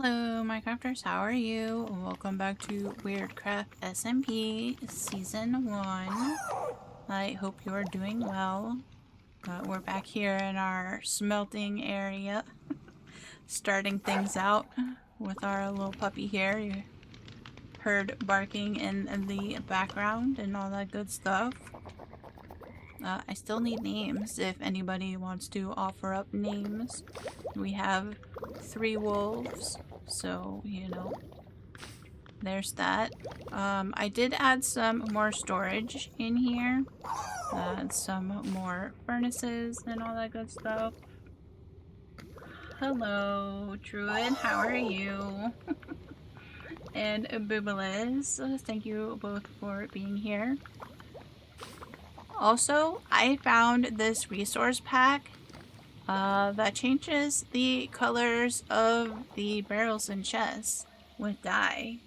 Hello, Minecrafters, how are you? Welcome back to WyrdCraft SMP Season 1. I hope you are doing well. We're back here in our smelting area, starting things out with our little puppy here. You heard barking in the background and all that good stuff. I still need names if anybody wants to offer up names. We have 3 wolves, so, you know, there's that. I did add some more storage in here. Some more furnaces and all that good stuff. Hello, Druid, how are you? And Boobalis, thank you both for being here. Also, I found this resource pack that changes the colors of the barrels and chests with dye.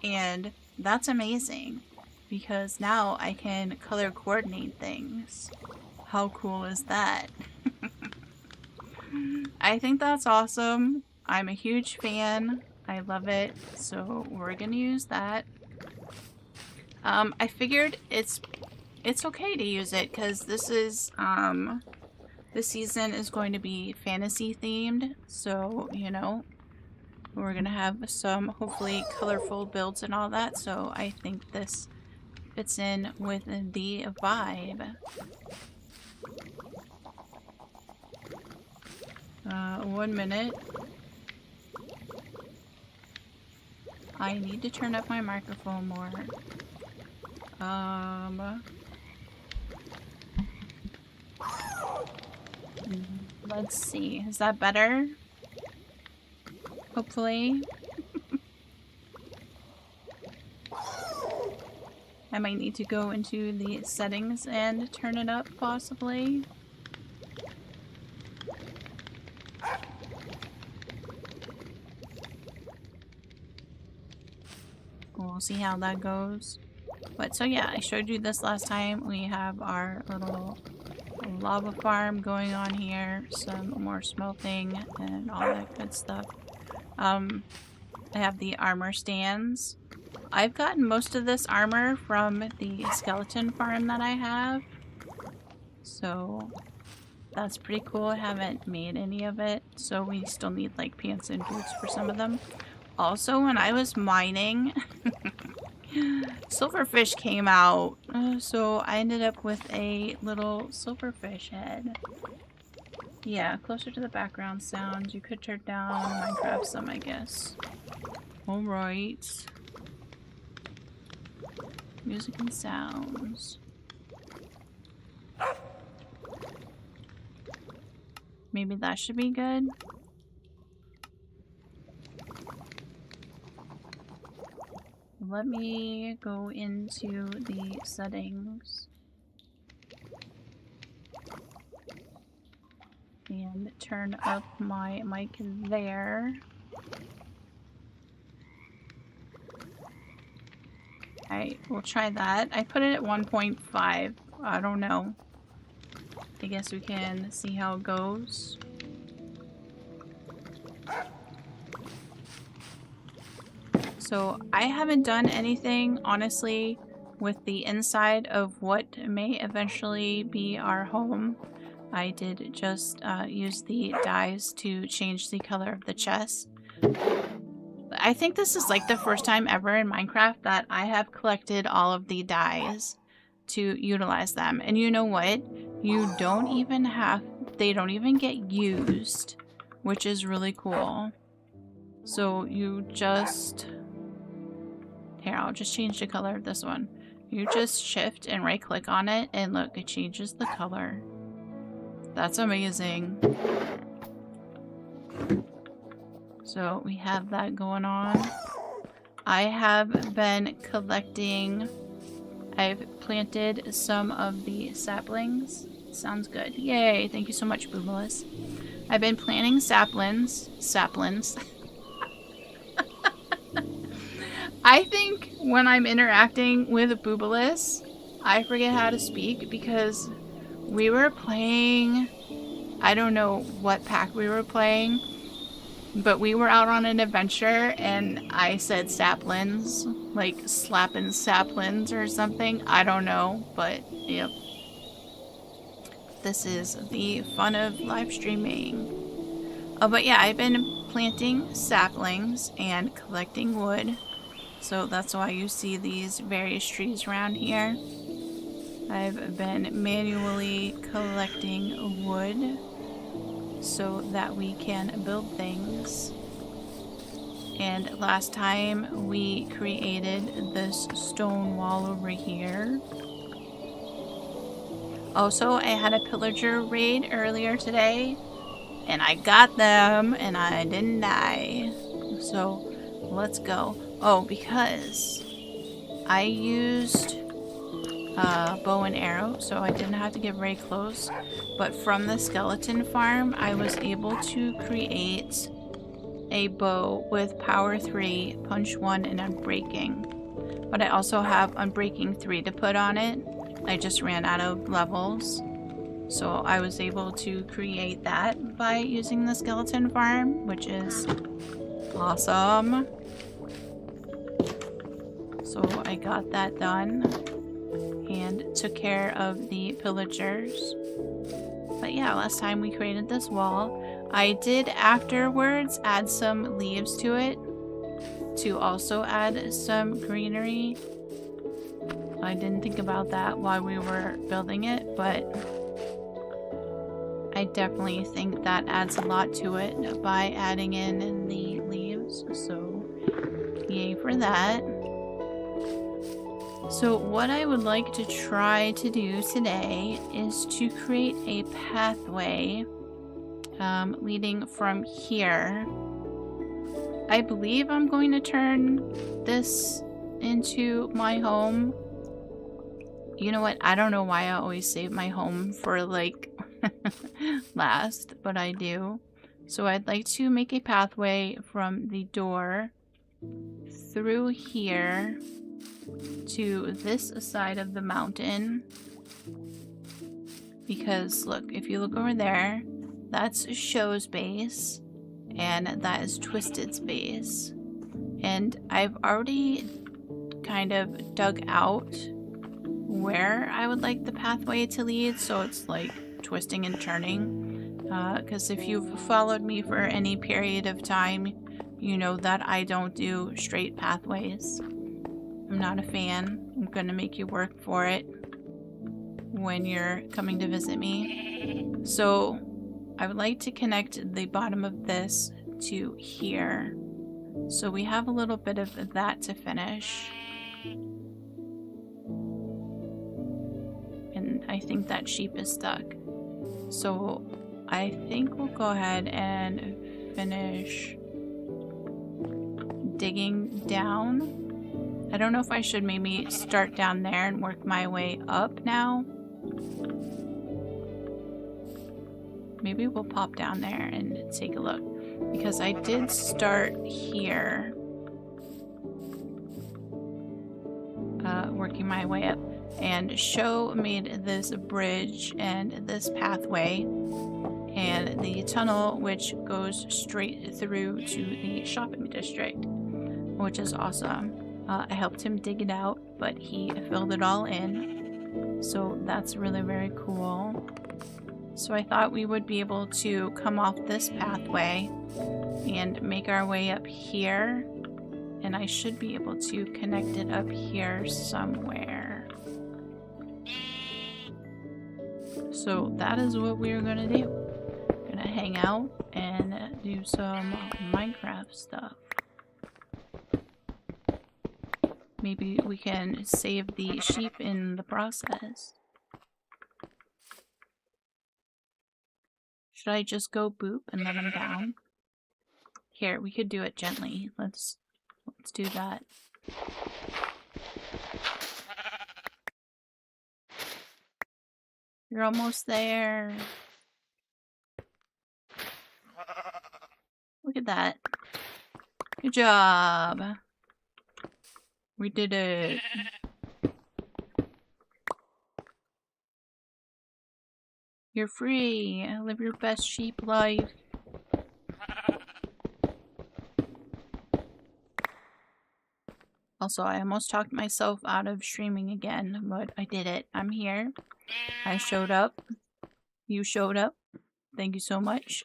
And that's amazing because now I can color coordinate things. How cool is that? I think that's awesome. I'm a huge fan. I love it. So we're gonna use that. I figured it's okay to use it because this is this season is going to be fantasy themed, so you know we're gonna have some hopefully colorful builds and all that, so I think this fits in with the vibe. 1 minute. I need to turn up my microphone more. Let's see. Is that better? Hopefully. I might need to go into the settings and turn it up, possibly. We'll see how that goes. But so yeah, I showed you this last time. We have our little lava farm going on here, some more smelting and all that good stuff. I have the armor stands. I've gotten most of this armor from the skeleton farm that I have, so that's pretty cool. I haven't made any of it, so we still need like pants and boots for some of them. Also, when I was mining silverfish came out, so I ended up with a little silverfish head. Yeah, closer to the background sounds. You could turn down Minecraft some, I guess. Alright. Music and sounds. Maybe that should be good. Let me go into the settings and turn up my mic there. We'll try that. I put it at 1.5. I don't know. I guess we can see how it goes. So I haven't done anything, honestly, with the inside of what may eventually be our home. I did just use the dyes to change the color of the chest. I think this is like the first time ever in Minecraft that I have collected all of the dyes to utilize them. And you know what? You don't even have, they don't even get used, which is really cool. So you just... Here, I'll just change the color of this one. You just shift and right click on it and look, it changes the color. That's amazing. So we have that going on. I have been collecting, I've planted some of the saplings. Sounds good. Yay, thank you so much, Boobalis. I've been planting saplings. I think when I'm interacting with Boobalis, I forget how to speak because we were playing, I don't know what pack we were playing, But we were out on an adventure and I said saplings, like slapping saplings or something. I don't know, but yep. This is the fun of live streaming. Oh, but yeah, I've been planting saplings and collecting wood. So that's why you see these various trees around here. I've been manually collecting wood so that we can build things. And last time we created this stone wall over here. Also, I had a pillager raid earlier today, and I got them, and I didn't die. So, let's go. Oh, because I used bow and arrow, so I didn't have to get very close. But from the skeleton farm, I was able to create a bow with power 3, punch 1, and unbreaking. But I also have unbreaking 3 to put on it. I just ran out of levels. So I was able to create that by using the skeleton farm, which is awesome. So I got that done and took care of the pillagers. But yeah, last time we created this wall. I did afterwards add some leaves to it to also add some greenery. I didn't think about that while we were building it, but I definitely think that adds a lot to it by adding in the leaves. So yay for that. So what I would like to try to do today is to create a pathway leading from here. I believe I'm going to turn this into my home. You know what? I don't know why I always save my home for like last, but I do. So I'd like to make a pathway from the door through here to this side of the mountain. Because look, if you look over there, that's Show's base, and that is Twisted's base. And I've already kind of dug out where I would like the pathway to lead, so it's like twisting and turning. Because if you've followed me for any period of time, you know that I don't do straight pathways. I'm not a fan. I'm gonna make you work for it when you're coming to visit me. So I would like to connect the bottom of this to here. So we have a little bit of that to finish. And I think that sheep is stuck. So I think we'll go ahead and finish digging down. I don't know if I should maybe start down there and work my way up now. Maybe we'll pop down there and take a look. Because I did start here. Working my way up. And Show made this bridge and this pathway. And the tunnel which goes straight through to the shopping district. Which is awesome. I helped him dig it out, but he filled it all in. So that's really very cool. So I thought we would be able to come off this pathway and make our way up here. And I should be able to connect it up here somewhere. So that is what we're gonna do. We're gonna hang out and do some Minecraft stuff. Maybe we can save the sheep in the process. Should I just go boop and let him down? Here, we could do it gently. Let's do that. You're almost there. Look at that. Good job. We did it. You're free. Live your best sheep life. Also, I almost talked myself out of streaming again, but I did it. I'm here. I showed up. You showed up. Thank you so much.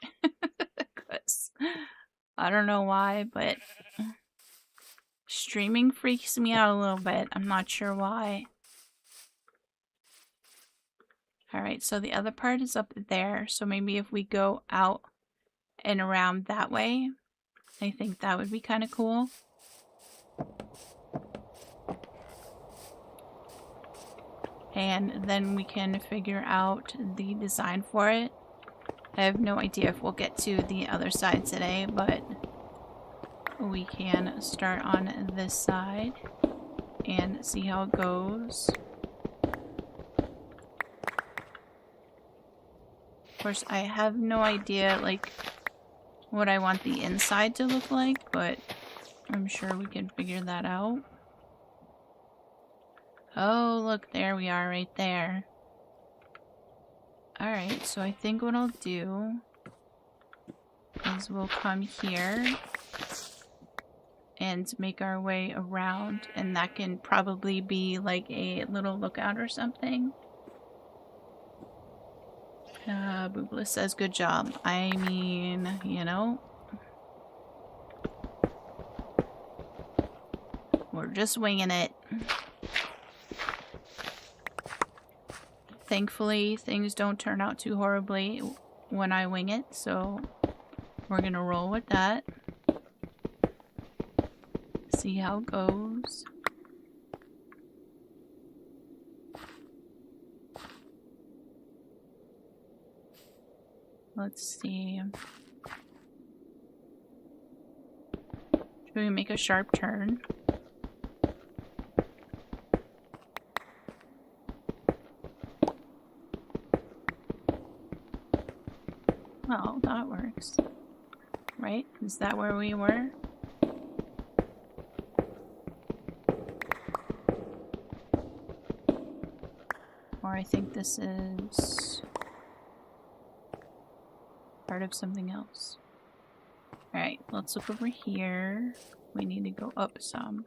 'Cause I don't know why, but streaming freaks me out a little bit. I'm not sure why. Alright, so the other part is up there. So maybe if we go out and around that way, I think that would be kind of cool. And then we can figure out the design for it. I have no idea if we'll get to the other side today, but we can start on this side and see how it goes. Of course, I have no idea, like, what I want the inside to look like, but I'm sure we can figure that out. Oh, look, there we are right there. Alright, so I think what I'll do is we'll come here and make our way around, and that can probably be like a little lookout or something. Boobless says good job. I mean, you know, we're just winging it. Thankfully, things don't turn out too horribly when I wing it, so we're gonna roll with that. See how it goes. Let's see. Should we make a sharp turn? Well, that works. Right? Is that where we were? Or I think this is part of something else. Alright, let's look over here. We need to go up some.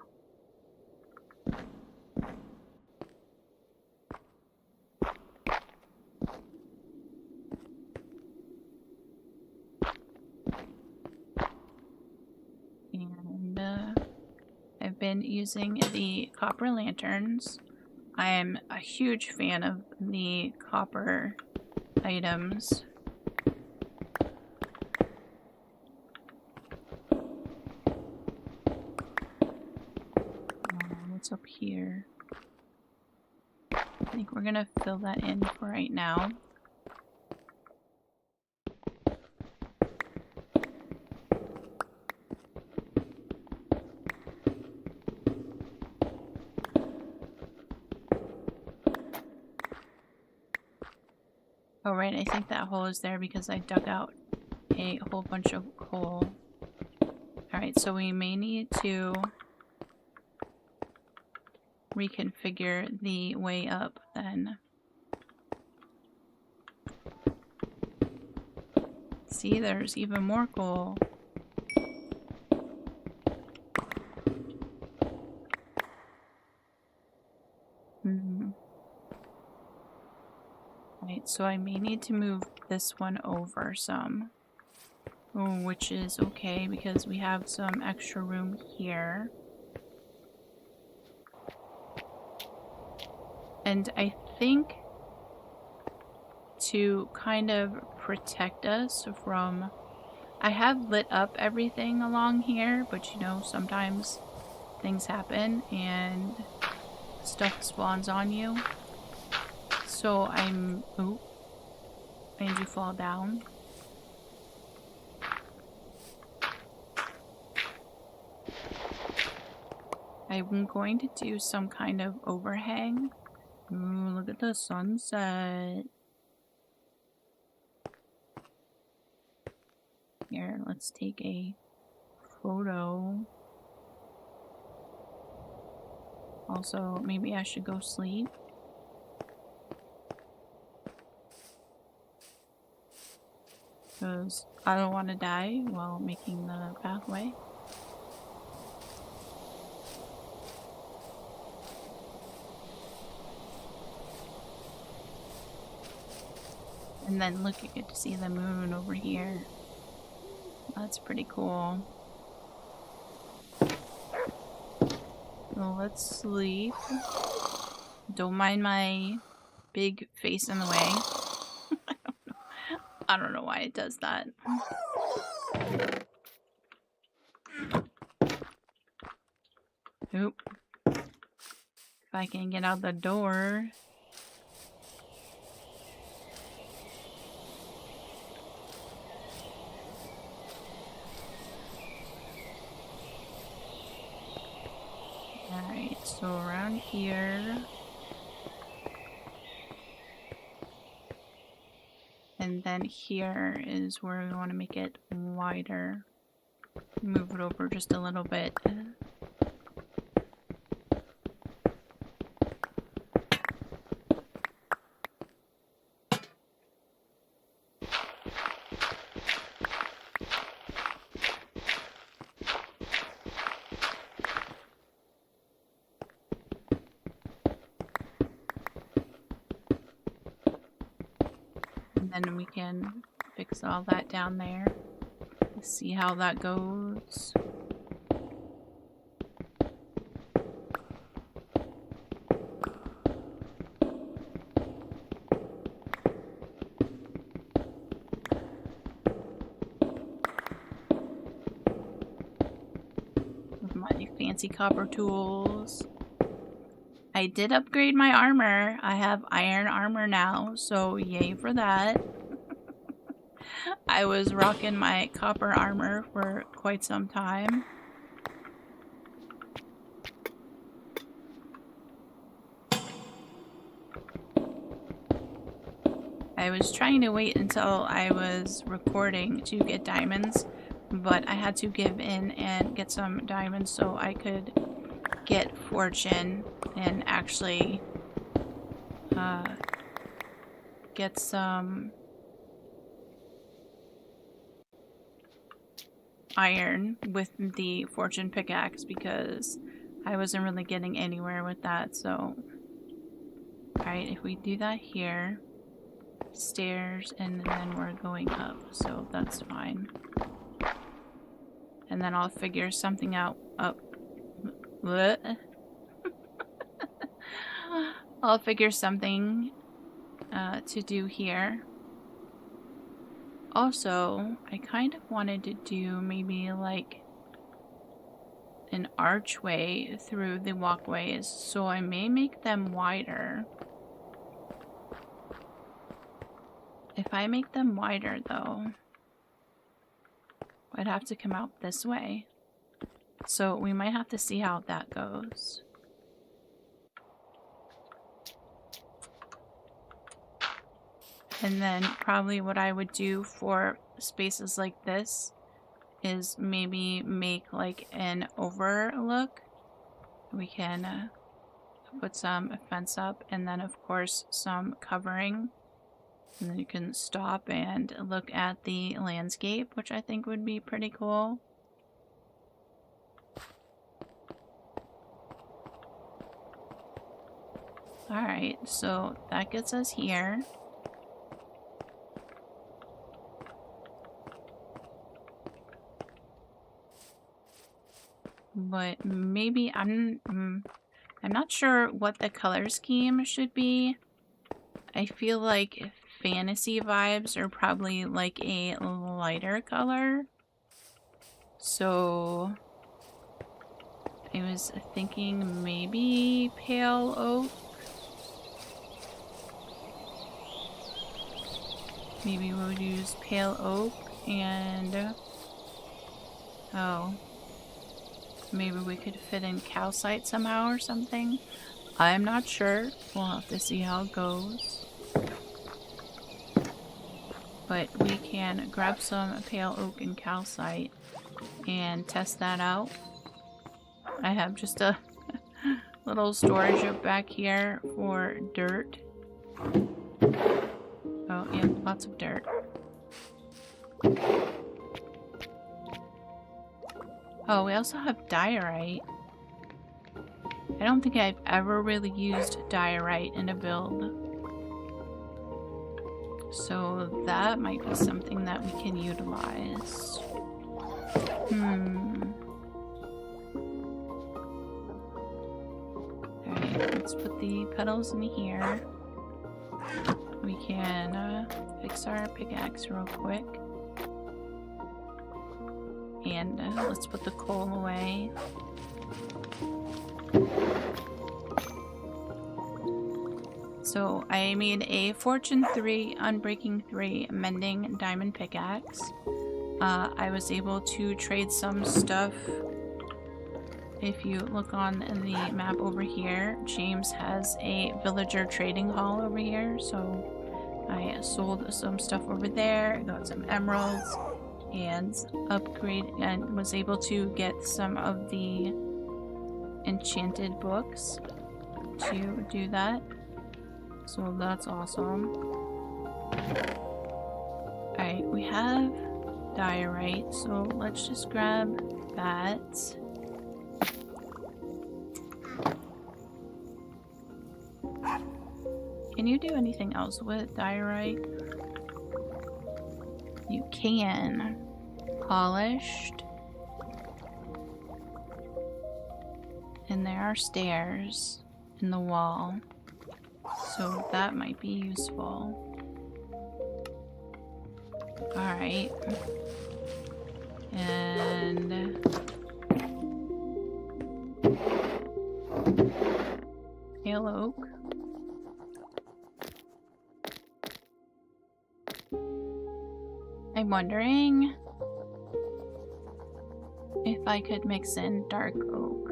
And I've been using the copper lanterns. I am a huge fan of the copper items. What's up here? I think we're gonna fill that in for right now. Oh right, I think that hole is there because I dug out a whole bunch of coal. Alright, so we may need to reconfigure the way up then. See, there's even more coal. Right, so I may need to move this one over some. Oh, which is okay because we have some extra room here. And I think to kind of protect us from... I have lit up everything along here, but you know, sometimes things happen and stuff spawns on you. So I'm... Oh, made you fall down. I'm going to do some kind of overhang. Ooh, look at the sunset. Here, let's take a photo. Also, maybe I should go sleep. Because I don't want to die while making the pathway. And then look, you get to see the moon over here. That's pretty cool. Well, let's sleep. Don't mind my big face in the way. I don't know why it does that. Oop. If I can get out the door. Alright, so around here. And then here is where we want to make it wider. Move it over just a little bit. And then we can fix all that down there. Let's see how that goes. With my fancy copper tools. I did upgrade my armor. I have iron armor now, so yay for that. I was rocking my copper armor for quite some time. I was trying to wait until I was recording to get diamonds, but I had to give in and get some diamonds so I could get fortune and actually get some iron with the fortune pickaxe because I wasn't really getting anywhere with that. So alright, if we do that here, stairs, and then we're going up, so that's fine. And then I'll figure something out up. What? I'll figure something to do here. Also, I kind of wanted to do maybe like an archway through the walkways, so I may make them wider. If I make them wider though, I'd have to come out this way. So we might have to see how that goes. And then probably what I would do for spaces like this is maybe make like an overlook. We can put some fence up and then of course some covering. And then you can stop and look at the landscape, which I think would be pretty cool. Alright, so that gets us here. But maybe I'm not sure what the color scheme should be. I feel like fantasy vibes are probably like a lighter color. So I was thinking maybe pale oak. Maybe we would use pale oak and oh, maybe we could fit in calcite somehow or something. I'm not sure. We'll have to see how it goes. But we can grab some pale oak and calcite and test that out. I have just a little storage up back here for dirt. Oh, yeah, lots of dirt. Oh, we also have diorite. I don't think I've ever really used diorite in a build. So that might be something that we can utilize. Alright, let's put the petals in here. We can fix our pickaxe real quick. And let's put the coal away. So I made a Fortune 3, Unbreaking 3, Mending Diamond Pickaxe. I was able to trade some stuff. If you look on the map over here, James has a villager trading hall over here. So I sold some stuff over there, got some emeralds, and and was able to get some of the enchanted books to do that. So that's awesome. Alright, we have diorite, so let's just grab that. Can you do anything else with diorite? You can. Polished. And there are stairs in the wall. So that might be useful. Alright. And pale oak. I'm wondering if I could mix in dark oak.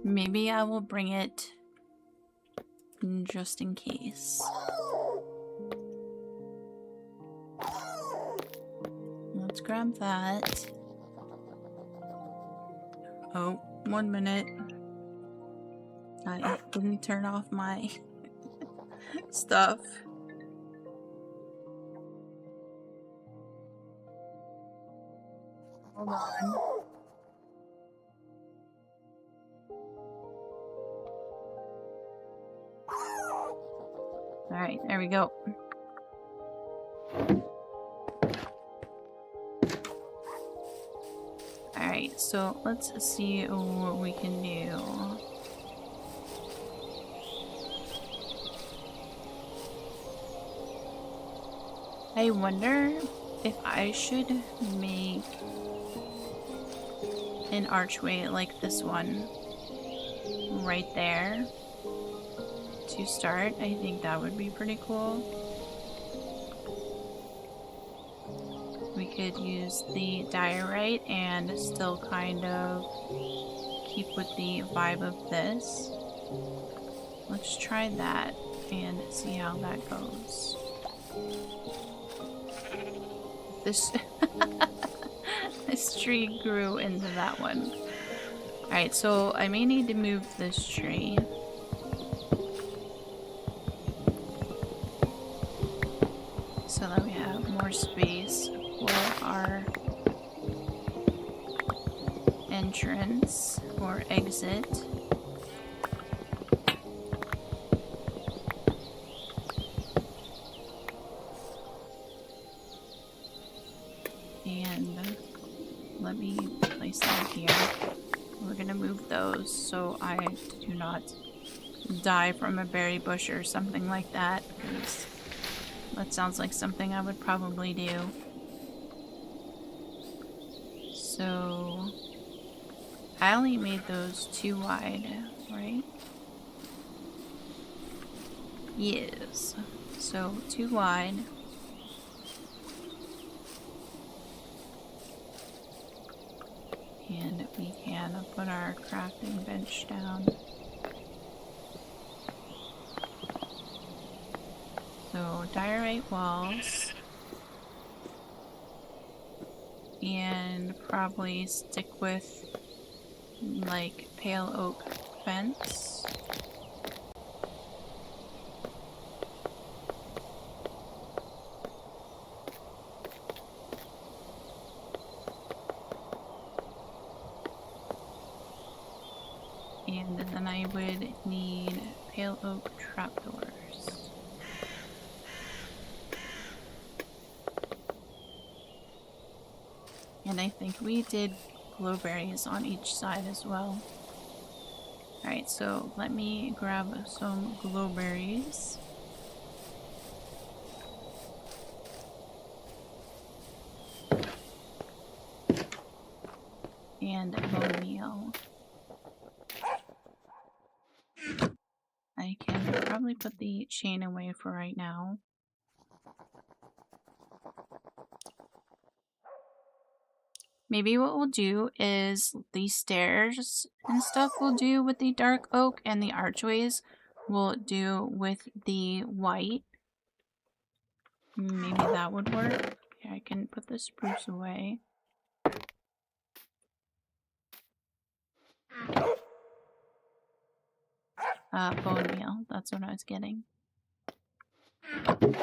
Maybe I will bring it just in case. Let's grab that. Oh, 1 minute. I didn't turn off my stuff. Hold on. Alright, there we go. Alright, so let's see what we can do. I wonder if I should make an archway like this one right there to start. I think that would be pretty cool. We could use the diorite and still kind of keep with the vibe of this. Let's try that and see how that goes. This this tree grew into that one. Alright, so I may need to move this tree. So that we have more space for our entrance or exit. And let me place that here. We're gonna move those so I do not die from a berry bush or something like that, because that sounds like something I would probably do. So I only made those 2 wide, right? Yes. So 2 wide. And we can put our crafting bench down. So diorite walls. And probably stick with like pale oak fence. And then I would need pale oak trapdoors. And I think we did glowberries on each side as well. Alright, so let me grab some glowberries. And bone meal. I can probably put the chain away for right now. Maybe what we'll do is the stairs and stuff we'll do with the dark oak, and the archways we'll do with the white. Maybe that would work. Yeah, I can put the spruce away. Bone meal, that's what I was getting. Put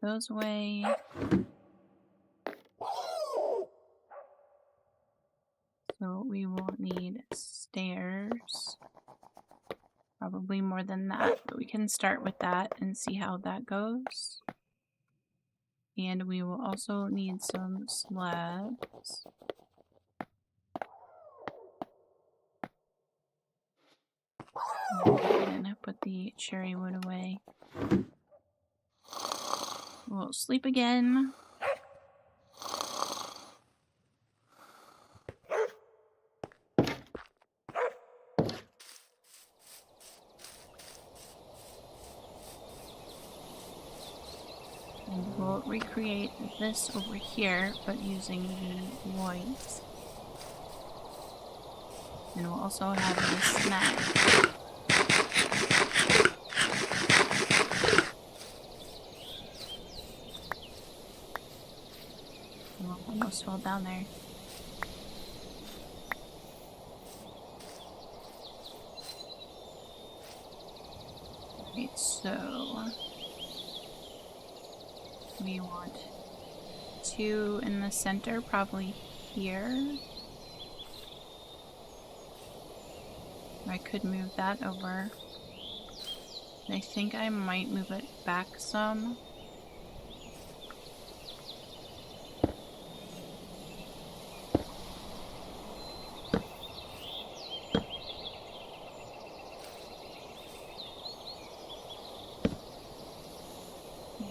those away. So we will need stairs. Probably more than that, but we can start with that and see how that goes. And we will also need some slabs. And put the cherry wood away. We'll sleep again. And we'll recreate this over here, but using the white. And we'll also have a snack. Almost fell down there. Right, so we want 2 in the center, probably here. I could move that over. I think I might move it back some.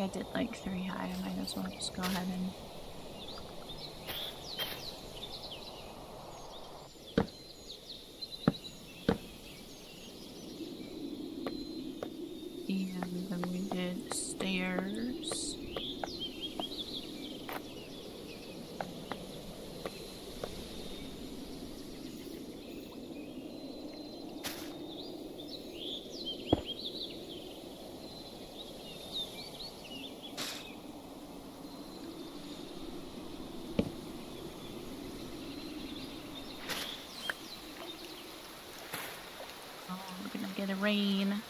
I did like 3 high. I might as well just go ahead and then we did stairs. We're gonna get a rain.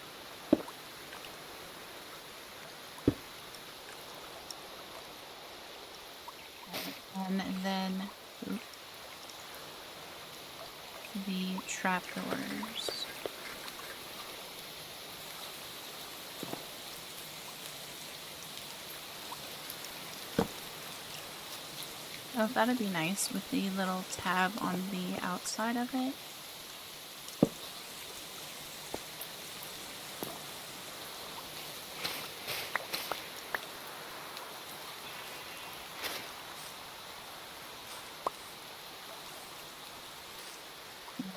And then the trapdoors. Oh, that'd be nice with the little tab on the outside of it.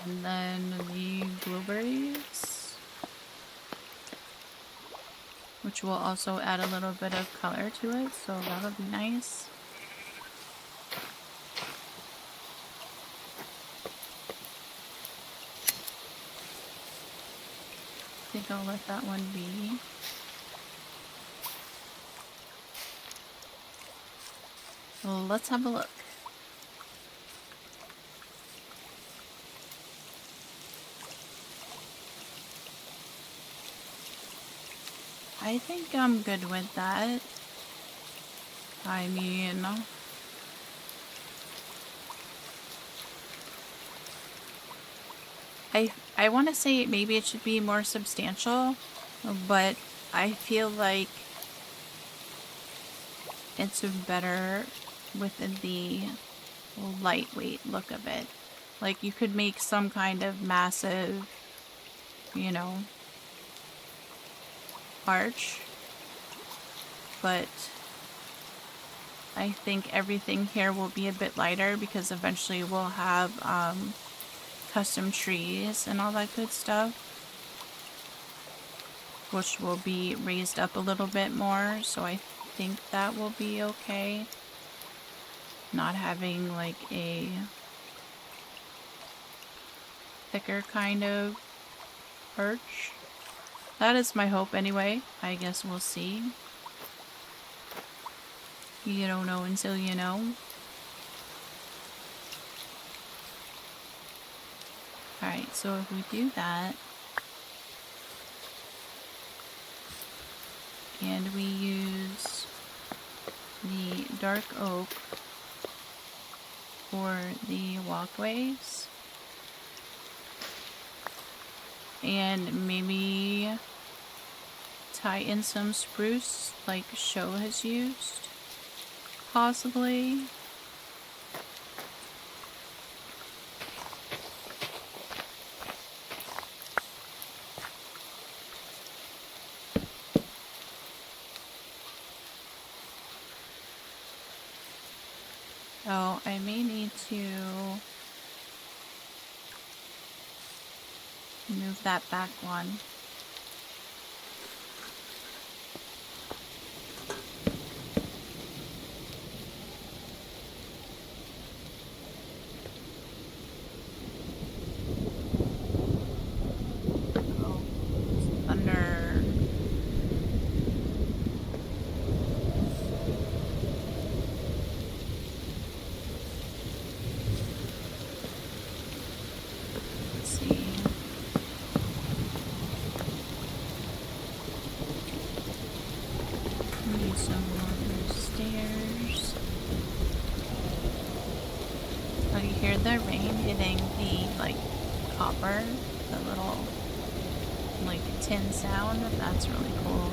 And then the blueberries, which will also add a little bit of color to it, so that'll be nice. I think I'll let that one be. Well, let's have a look. I think I'm good with that. I mean, I want to say maybe it should be more substantial, but I feel like it's better with the lightweight look of it. Like you could make some kind of massive, you know, arch, but I think everything here will be a bit lighter because eventually we'll have custom trees and all that good stuff, which will be raised up a little bit more, so I think that will be okay. Not having like a thicker kind of perch. That is my hope anyway. I guess we'll see. You don't know until you know. Alright, so if we do that, and we use the dark oak for the walkways, and maybe tie in some spruce like Show has used, possibly. Oh, I may need to move that back one. Oh, thunder. The rain hitting the like copper, the little like tin sound, that's really cool.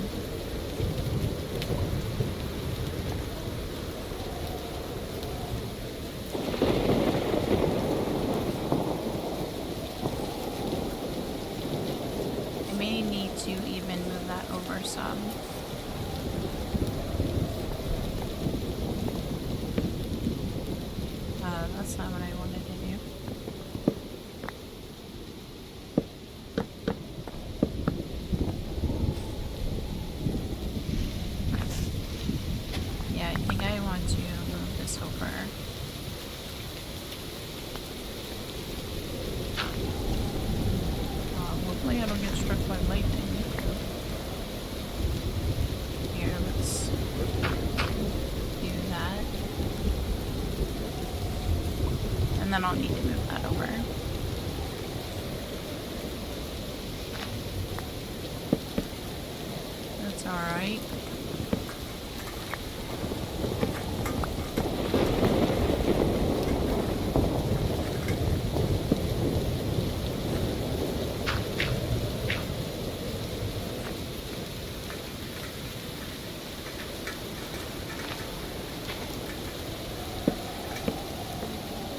I may need to even move that over some. That's not what I wanted to do. Yeah, I think I want to move this over. Hopefully I don't get struck by lightning. Here, let's do that. And then I'll need to move that over. That's alright.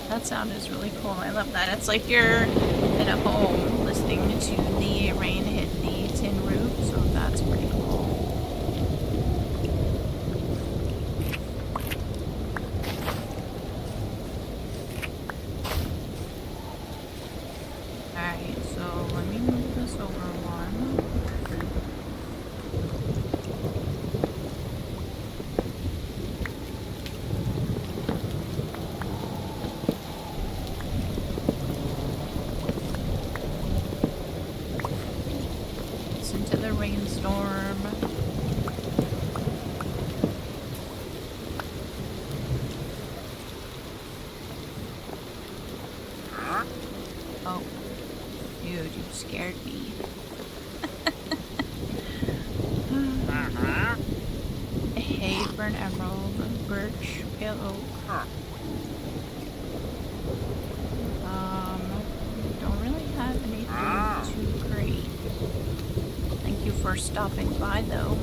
That sound is really cool. I love that. It's like you're in a home listening to the rain hit the tin roof, so that's pretty cool. Alright, so let me move this over one. Rainstorm. Oh, dude, you scared me. Hay, burnt emerald, birch, pale oak. Don't really have any for stopping by, though.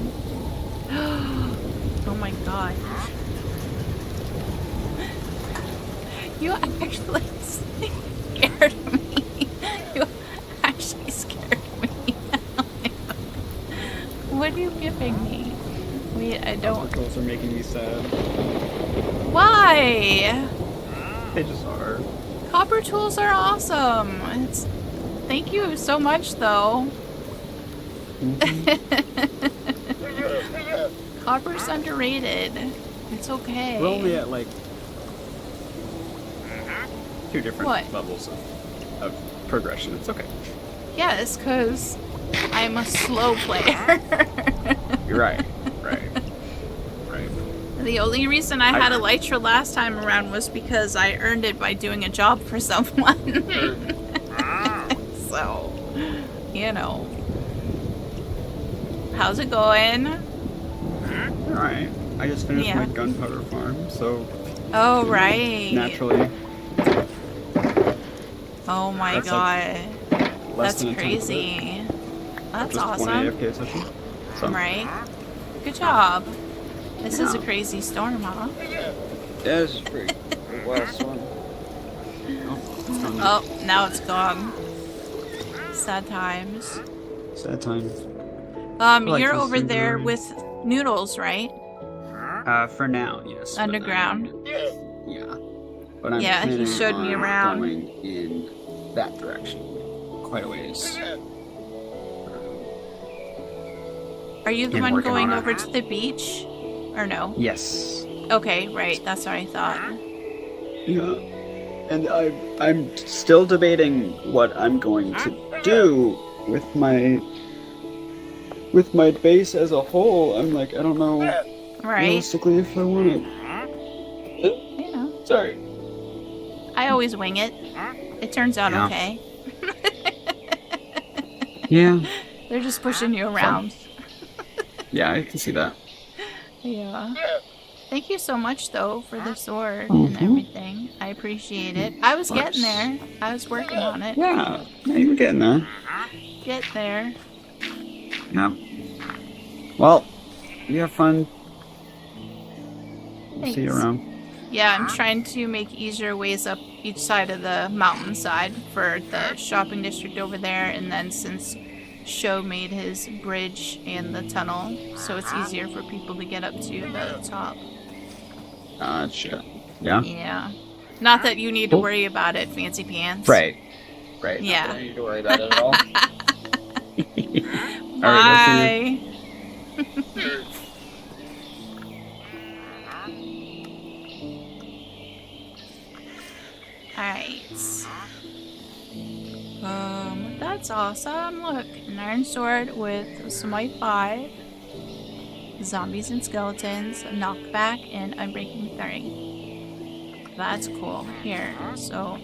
Oh my god. You actually scared me. You actually scared me. What are you giving me? Wait, I don't. Tools are making me sad. Why? They just are. Copper tools are awesome. Thank you so much, though. Copper's underrated. It's okay. We're only at like 2 different levels of progression. It's okay. Yes, because I'm a slow player. You're right. Right. The only reason I had Elytra last time around was because I earned it by doing a job for someone. So, you know. How's it going? Alright. I just finished my gunpowder farm, so... Oh, right. Naturally. Oh my god. That's crazy. That's awesome. 20 AFK session. So. Right. Good job. This is a crazy storm, huh? Yeah, this is pretty. Last one. Oh, now it's gone. Sad times. Sad times. You're over there with Noodles, right? For now, yes. Underground. Yeah. But I'm planning he showed me around. Going in that direction. Quite a ways. Are you the one going over to the beach? Or no? Yes. Okay, right. That's what I thought. Yeah. And I'm still debating what I'm going to do with my base as a whole. I'm like, I don't know realistically if I want to. You know. Sorry. I always wing it. It turns out okay. Yeah. They're just pushing you around. Yeah, I can see that. Yeah. Thank you so much, though, for the sword and everything. I appreciate it. I was getting there. I was working on it. Yeah, you were getting there. Get there. Yeah. Well, you have fun. Thanks. See you around. Yeah, I'm trying to make easier ways up each side of the mountainside for the shopping district over there, and then since Show made his bridge and the tunnel, so it's easier for people to get up to the top. Gotcha. Yeah? Yeah. Not that you need to worry about it, Fancy Pants. Right. Right. Yeah. Not that I need to worry about it at all. Bye. Alright. That's awesome. Look, an iron sword with Smite 5, zombies and skeletons, knockback, and unbreaking 30. That's cool. Here, so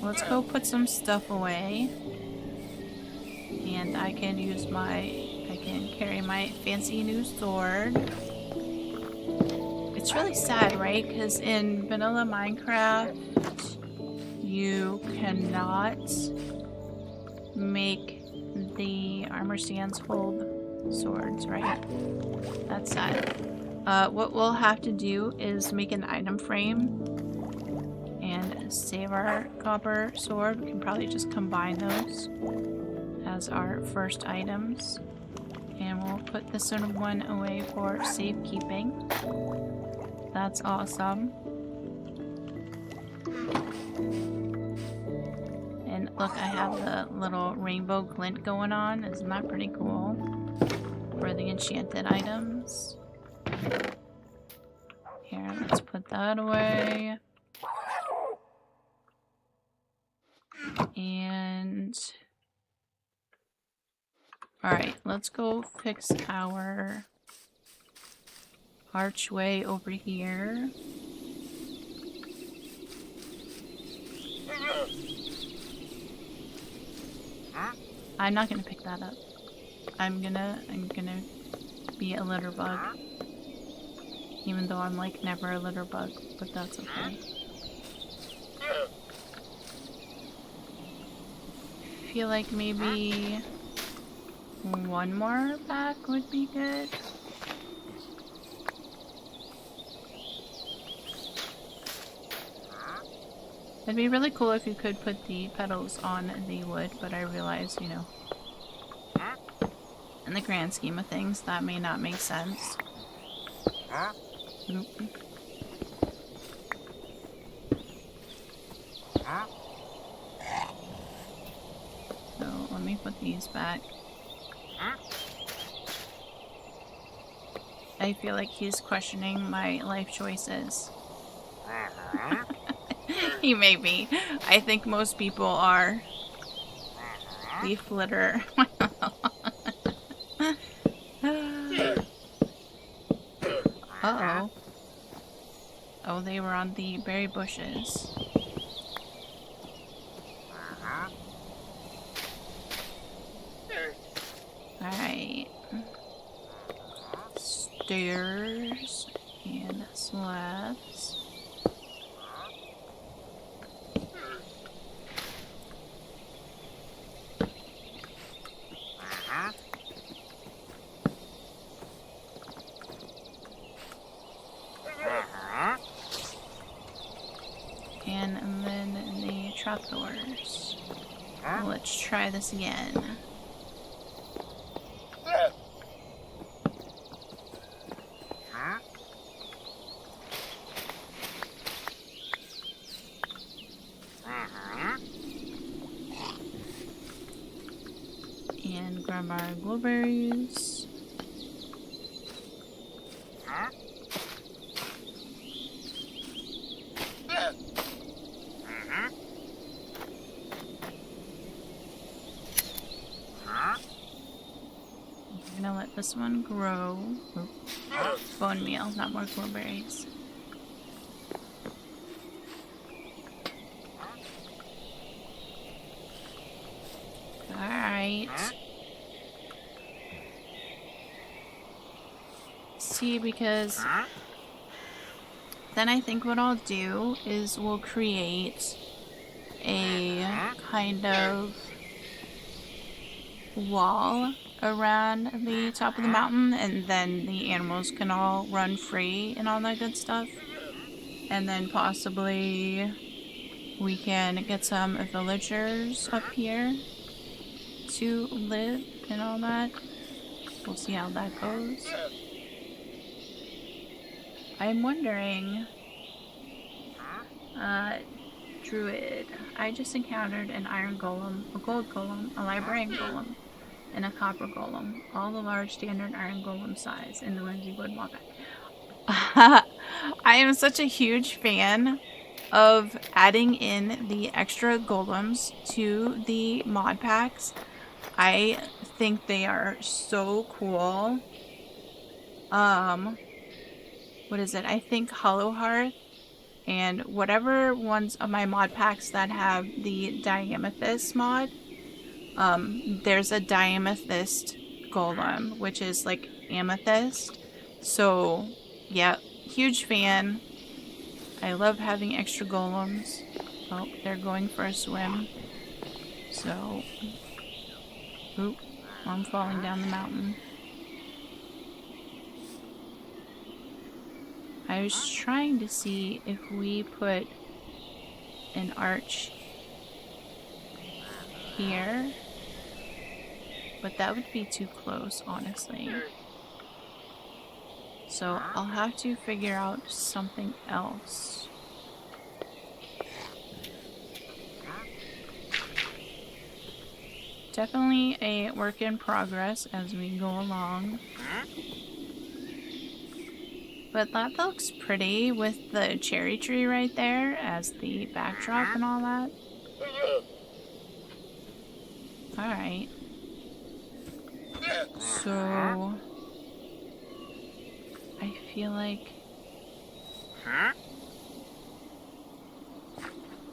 let's go put some stuff away. And I can carry my fancy new sword. It's really sad, right? Because in vanilla Minecraft, you cannot make the armor stands hold swords, right? That's sad. What we'll have to do is make an item frame and save our copper sword. We can probably just combine those as our first items. And we'll put this one away for safekeeping. That's awesome. And look, I have the little rainbow glint going on. Isn't that pretty cool? For the enchanted items. Here, let's put that away. And... alright, let's go fix our archway over here. I'm not gonna pick that up. I'm gonna be a litter bug. Even though I'm like never a litter bug, but that's okay. I feel like maybe one more back would be good. It'd be really cool if you could put the petals on the wood, but I realize, you know, in the grand scheme of things, that may not make sense. Oop. So let me put these back. I feel like he's questioning my life choices. He may be. I think most people are. Leaf litter. Uh-oh. Oh, they were on the berry bushes. Alright. Stairs and slabs. And then the trapdoors. Let's try this again. And grab our blueberries. I'm gonna let this one grow. Oop. Bone meal, not more blueberries. Alright. See, because then I think what I'll do is we'll create a kind of wall around the top of the mountain, and then the animals can all run free and all that good stuff. And then possibly we can get some villagers up here to live and all that. We'll see how that goes. I'm wondering, Druid, I just encountered an iron golem, a gold golem, a librarian golem, and a copper golem, all the large standard iron golem size in the Whimsy Wood mod pack. I am such a huge fan of adding in the extra golems to the mod packs. I think they are so cool. What is it? I think Hollow Hearth and whatever ones of my mod packs that have the Diamethyst mod, there's a Diamethyst golem, which is like amethyst. So, yeah, huge fan. I love having extra golems. Oh, they're going for a swim. So, oop, I'm falling down the mountain. I was trying to see if we put an arch here, but that would be too close, honestly. So I'll have to figure out something else. Definitely a work in progress as we go along. But that looks pretty with the cherry tree right there as the backdrop and all that. Alright. So I feel like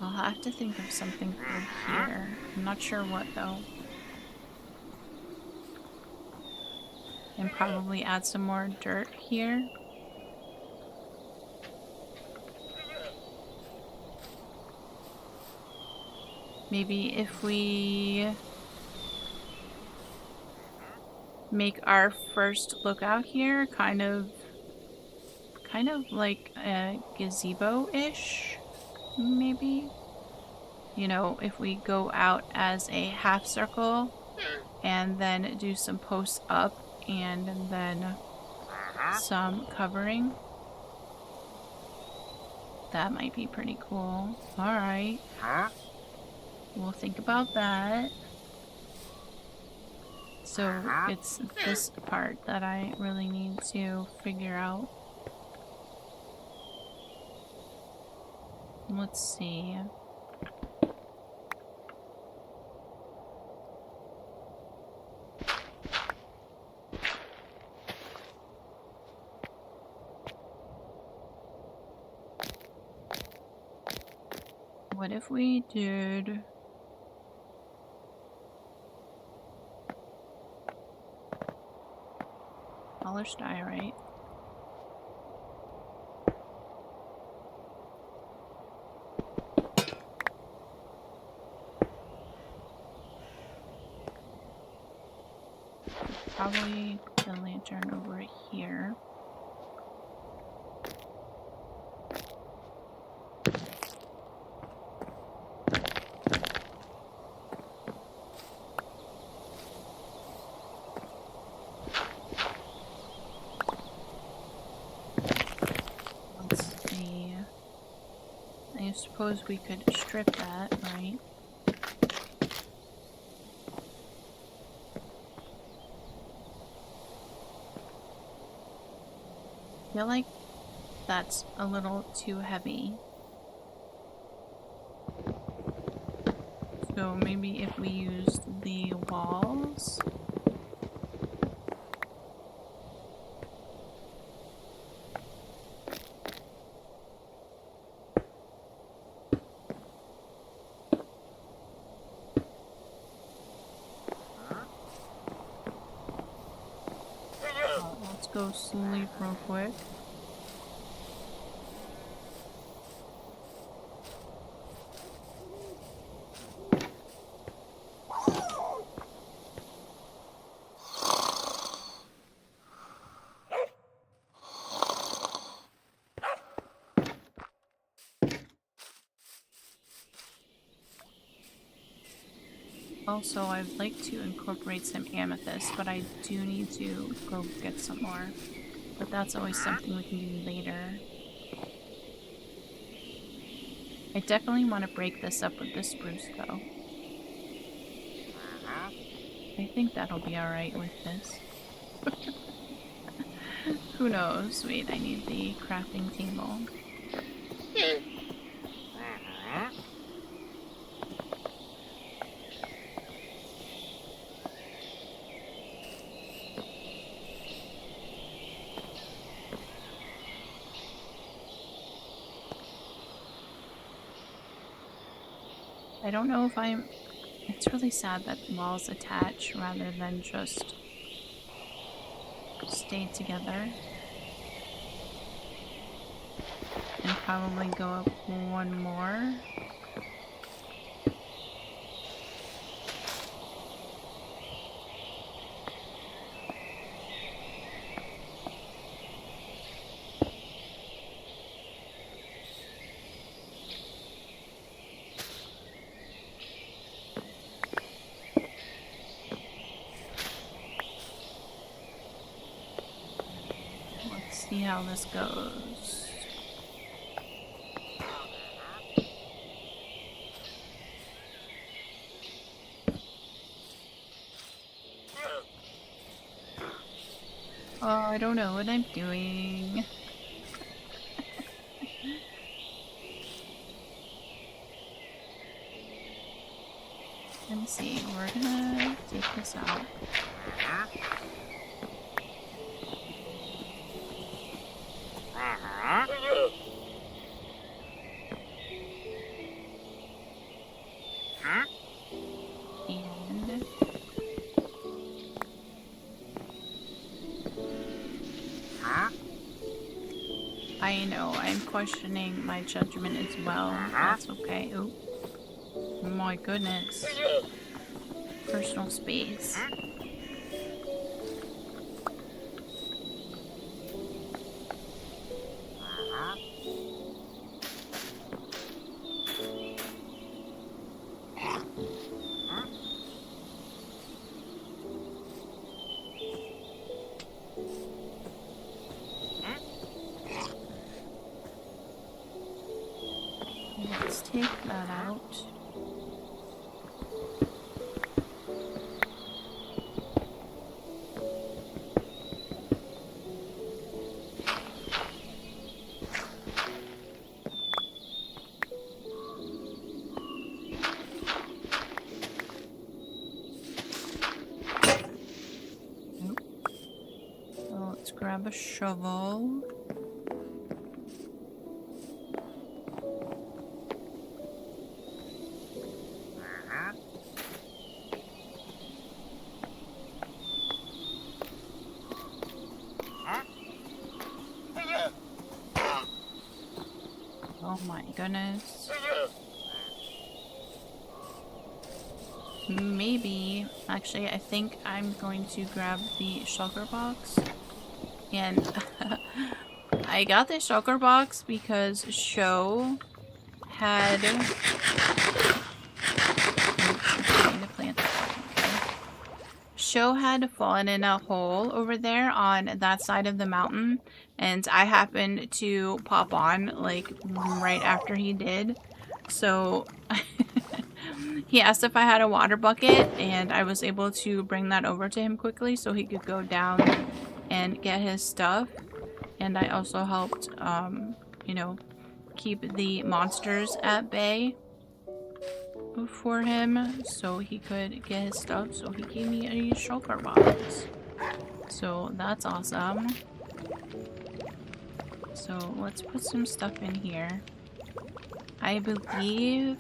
I'll have to think of something for here. I'm not sure what though. And probably add some more dirt here. Maybe if we make our first look out here kind of like a gazebo-ish, maybe? You know, if we go out as a half circle and then do some posts up and then some covering. That might be pretty cool. Alright. We'll think about that. So it's this part that I really need to figure out. Let's see. What if we did... polystyrite? Probably the lantern over here. I suppose we could strip that, right? I feel like that's a little too heavy. So maybe if we used the walls. Let's go sleep real quick. Also, I'd like to incorporate some amethyst, but I do need to go get some more. But that's always something we can do later. I definitely want to break this up with the spruce, though. I think that'll be alright with this. Who knows? Wait, I need the crafting table. I don't know if I'm... It's really sad that walls attach rather than just stay together. And probably go up one more. See how this goes. Oh, I don't know what I'm doing. Let me see, we're gonna take this out. I know, I'm questioning my judgment as well. That's okay. Oh, my goodness. Personal space. let's take that out. Grab a shovel. Oh my goodness. Maybe, actually, I think I'm going to grab the shulker box. And I got the shulker box because Show had fallen in a hole over there on that side of the mountain, and I happened to pop on like right after he did. So he asked if I had a water bucket, and I was able to bring that over to him quickly so he could go down and get his stuff. And I also helped, you know, keep the monsters at bay for him so he could get his stuff. So he gave me a shulker box. So that's awesome. So let's put some stuff in here. I believe...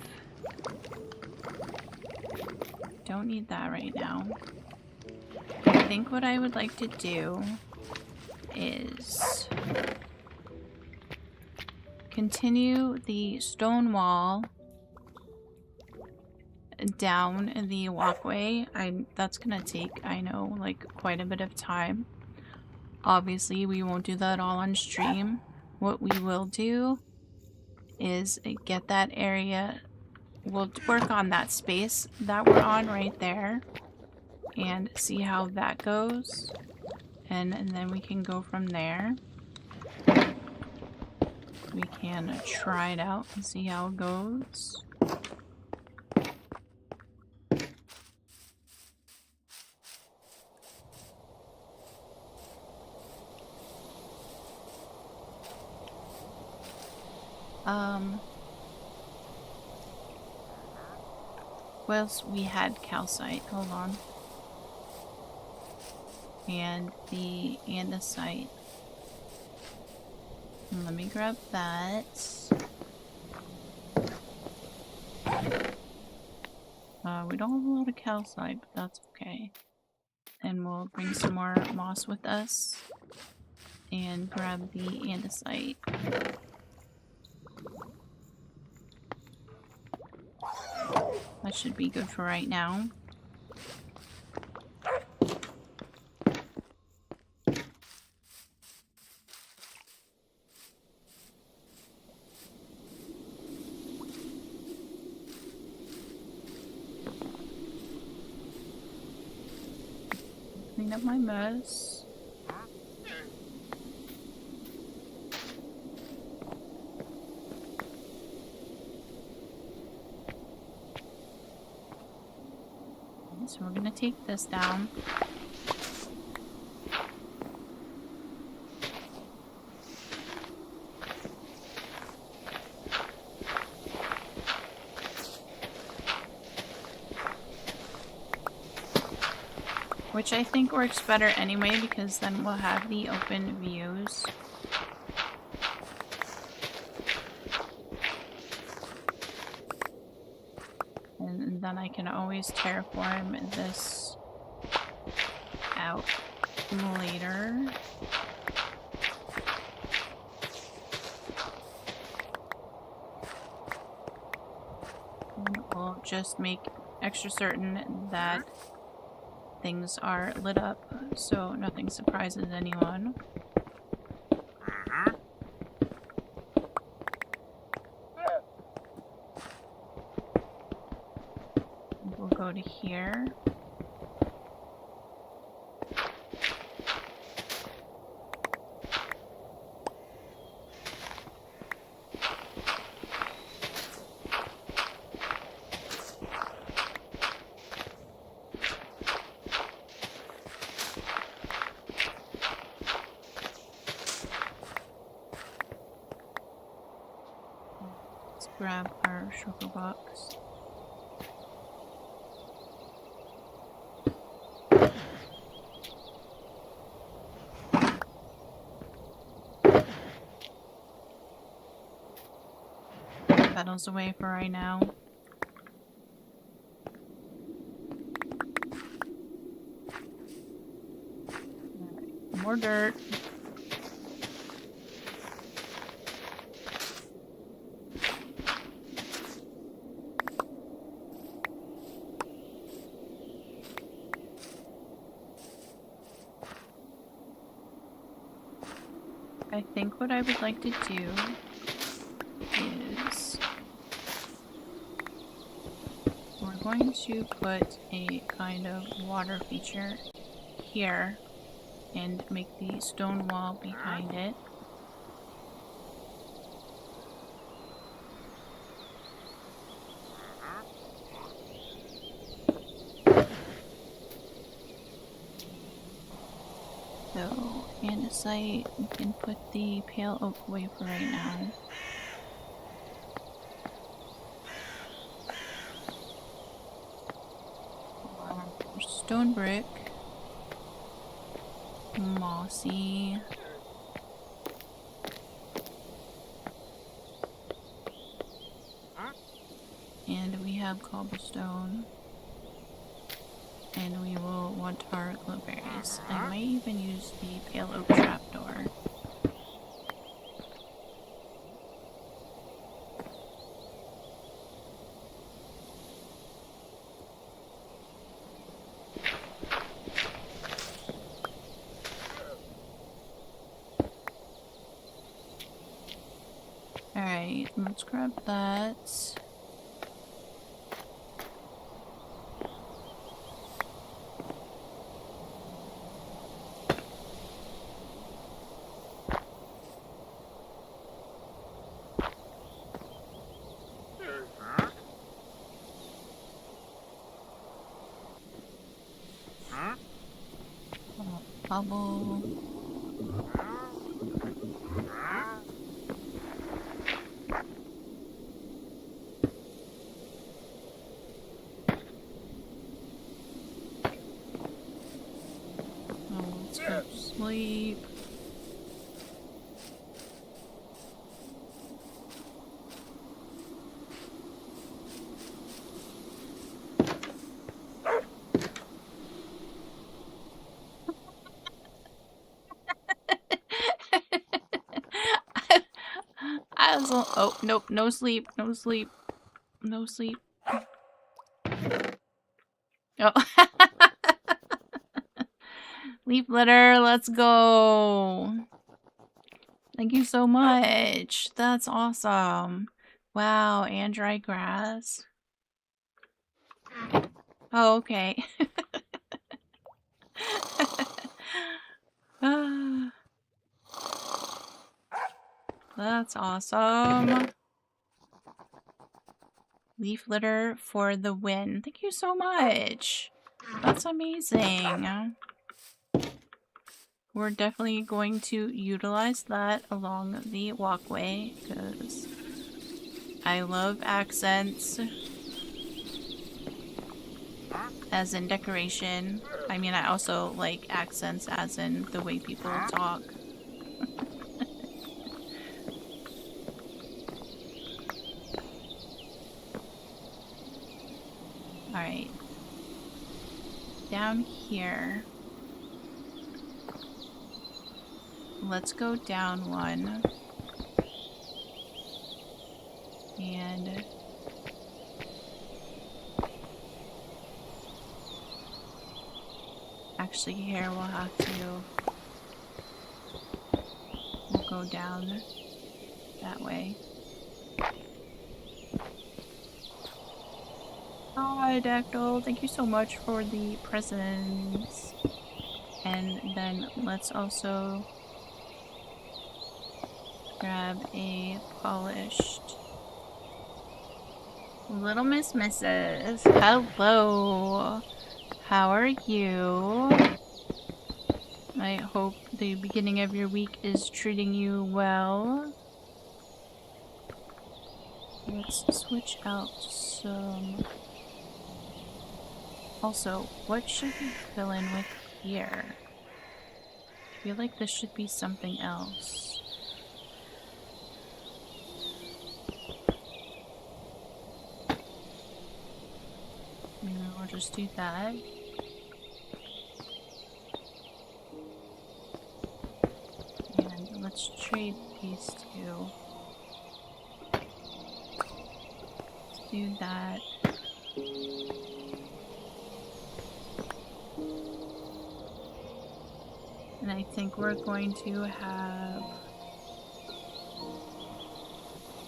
don't need that right now. I think what I would like to do is continue the stone wall down the walkway. That's gonna take, I know, like quite a bit of time. Obviously, we won't do that all on stream. What we will do is get that area. We'll work on that space that we're on right there and see how that goes. And then we can go from there. We can try it out and see how it goes. What else we had? Calcite. Hold on. And the andesite. Let me grab that. We don't have a lot of calcite, but that's okay. And we'll bring some more moss with us and grab the andesite. That should be good for right now. Clean up my mess. So we're gonna take this down. Which I think works better anyway, because then we'll have the open views. And then I can always terraform this out later. And we'll just make extra certain that things are lit up so nothing surprises anyone. We'll go to here. grab our sugar box. Petals away for right now. Alright, more dirt. I think what I would like to do is we're going to put a kind of water feature here and make the stone wall behind it. So, andesite, we can put the pale oak away for right now. Stone brick. Mossy. And we have cobblestone. And we will want our glowberries. I might even use the pale oak trapdoor. Alright, let's grab that. Bubble. Oh, let's go to sleep. I was oh nope, no sleep, no sleep, no sleep. Oh. Leaf litter, let's go. Thank you so much. That's awesome. Wow, and dry grass. Oh, okay. That's awesome. Leaf litter for the win. Thank you so much. That's amazing. We're definitely going to utilize that along the walkway because I love accents. As in decoration. I mean, I also like accents as in the way people talk. Alright. Down here. Let's go down one. And actually here we'll have to go down that way. Hi, Dactyl. Thank you so much for the presents. And then let's also grab a polished Little Miss Mrs. Hello. How are you? I hope the beginning of your week is treating you well. let's switch out some... Also, what should we fill in with here? I feel like this should be something else. We'll just do that. And let's trade these two. Let's do that. And I think we're going to have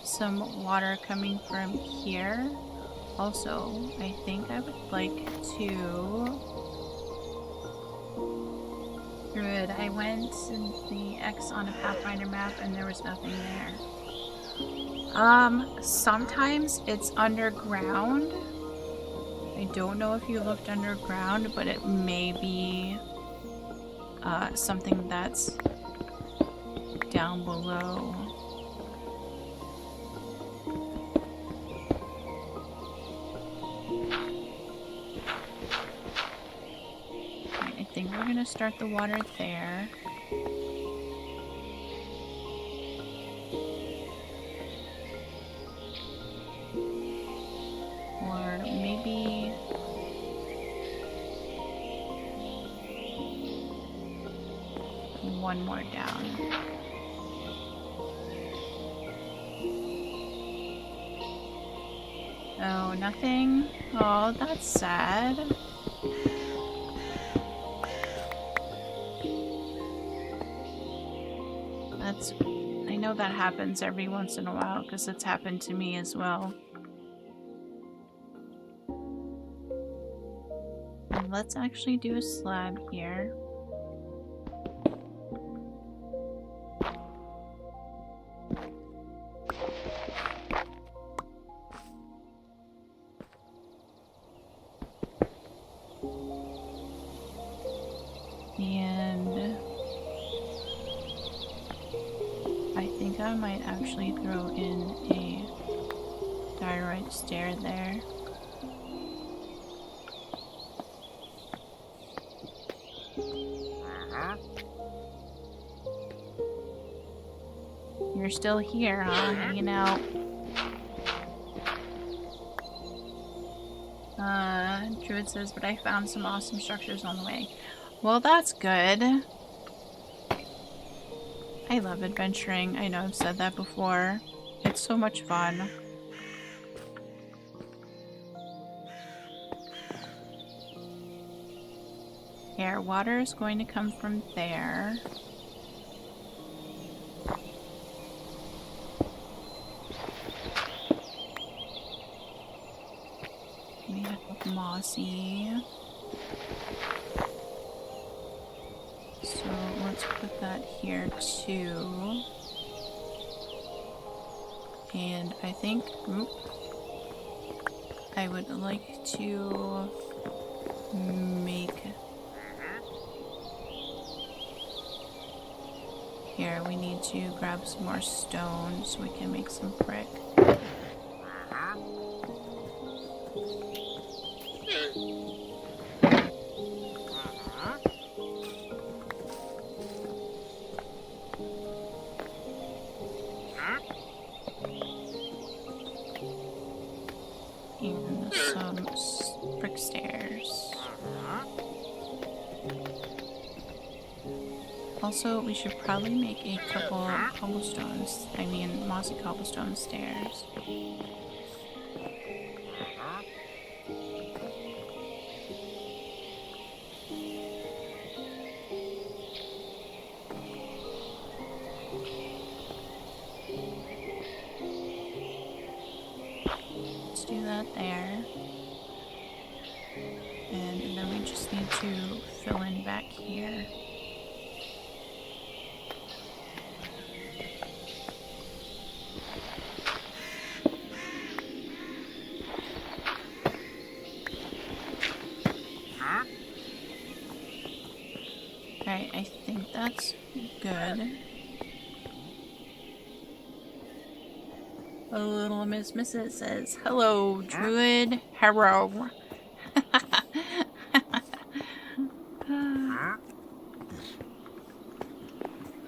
some water coming from here. Also, I think I would like to... Good, I went in the X on a Pathfinder map and there was nothing there. Sometimes it's underground. I don't know if you looked underground, but it may be something that's down below. I think we're gonna start the water there. Or maybe... one more down. Oh, nothing? Oh, that's sad. That's... I know that happens every once in a while because it's happened to me as well. And let's actually do a slab here. And I think I might actually throw in a diorite stair there. You're still here, huh? Hanging out. Druid says, but I found some awesome structures on the way. Well, that's good. I love adventuring. I know I've said that before. It's so much fun. Here, water is going to come from there. We have mossy. So let's put that here too. And I think I would like to make... Here, we need to grab some more stone so we can make some brick. And some brick stairs. Also, we should probably make a couple cobblestones, mossy cobblestone stairs. Let's do that there. And then we just need to fill in back here. Alright, I think that's good. little Miss Missus says, hello, Druid. Hello.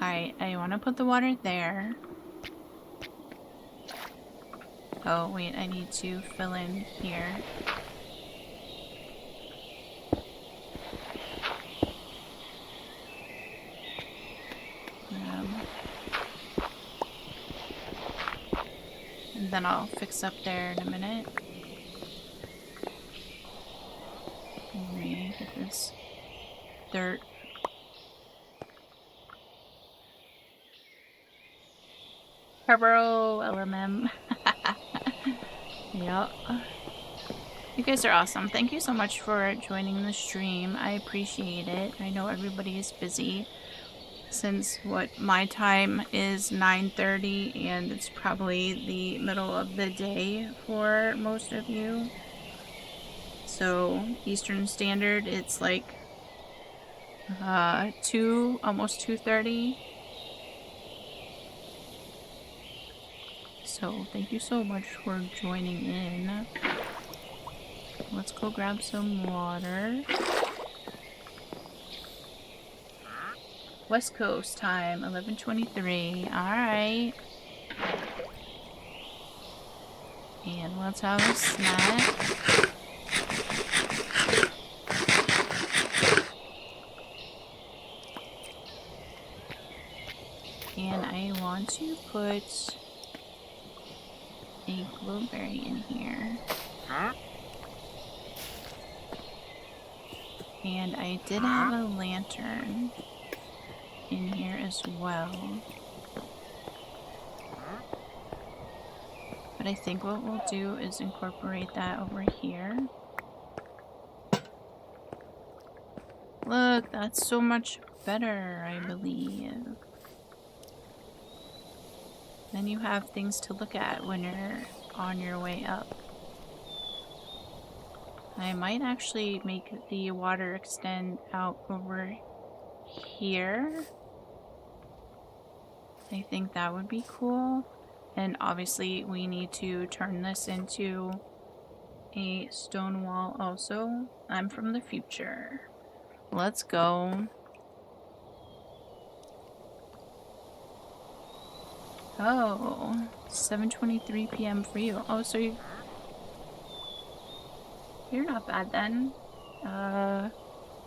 Alright, I want to put the water there. Oh, wait, I need to fill in here. And then I'll fix up there in a minute. Let me get this dirt. Hello, LMM. Yep. You guys are awesome. Thank you so much for joining the stream. I appreciate it. I know everybody is busy since my time is 9:30 and it's probably the middle of the day for most of you. So Eastern Standard, it's like almost 2:30. So thank you so much for joining in. Let's go grab some water. West Coast time, 11:23. Alright. And let's have a snack. And I want to put a blueberry in here. And I did have a lantern in here as well. But I think what we'll do is incorporate that over here. Look, that's so much better, I believe. Then you have things to look at when you're on your way up. I might actually make the water extend out over here. I think that would be cool. And obviously we need to turn this into a stone wall also. I'm from the future. Let's go. Oh, 7:23 p.m. for you. Oh, so you're not bad then.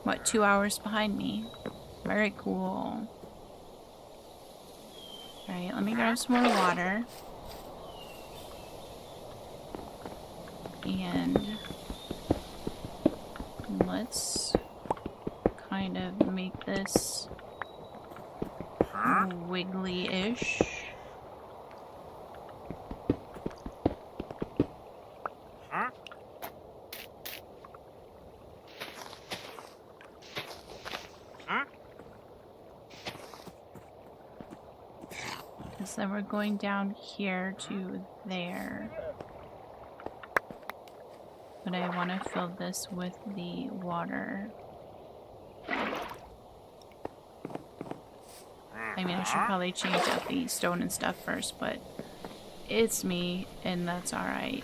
What, 2 hours behind me? Very cool. Alright, let me grab some more water. And let's kind of make this wiggly-ish. Then we're going down here to there. But I want to fill this with the water. I mean, I should probably change up the stone and stuff first, but it's me, and that's alright.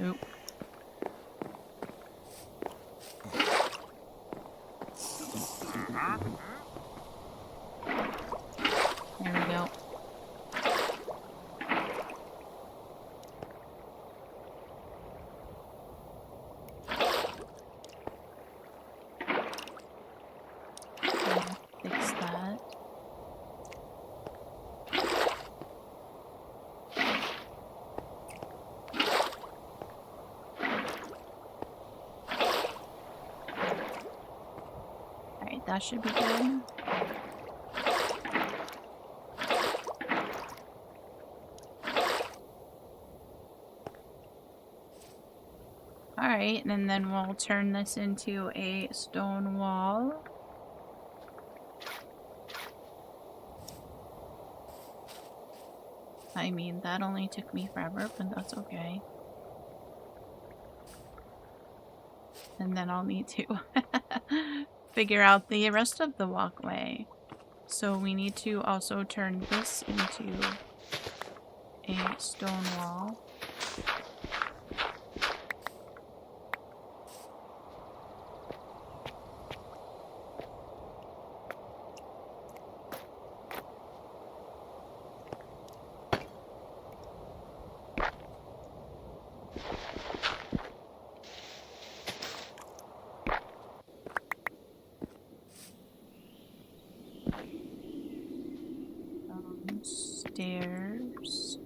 Oop. There we go. Fix that. Alright, that should be good. Alright, and then we'll turn this into a stone wall. I mean, that only took me forever, but that's okay. And then I'll need to figure out the rest of the walkway. So we need to also turn this into a stone wall. Stairs.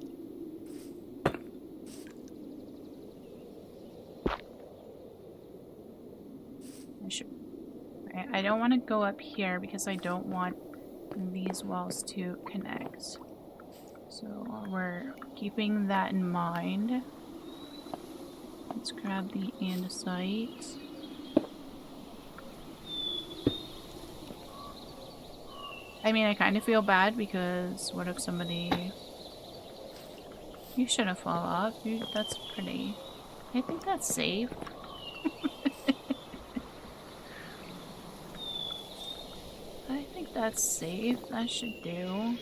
I don't want to go up here because I don't want these walls to connect. So we're keeping that in mind. Let's grab the andesite. I mean, I kind of feel bad because what if somebody... You shouldn't fall off. That's pretty... I think that's safe. I think that's safe. That should do.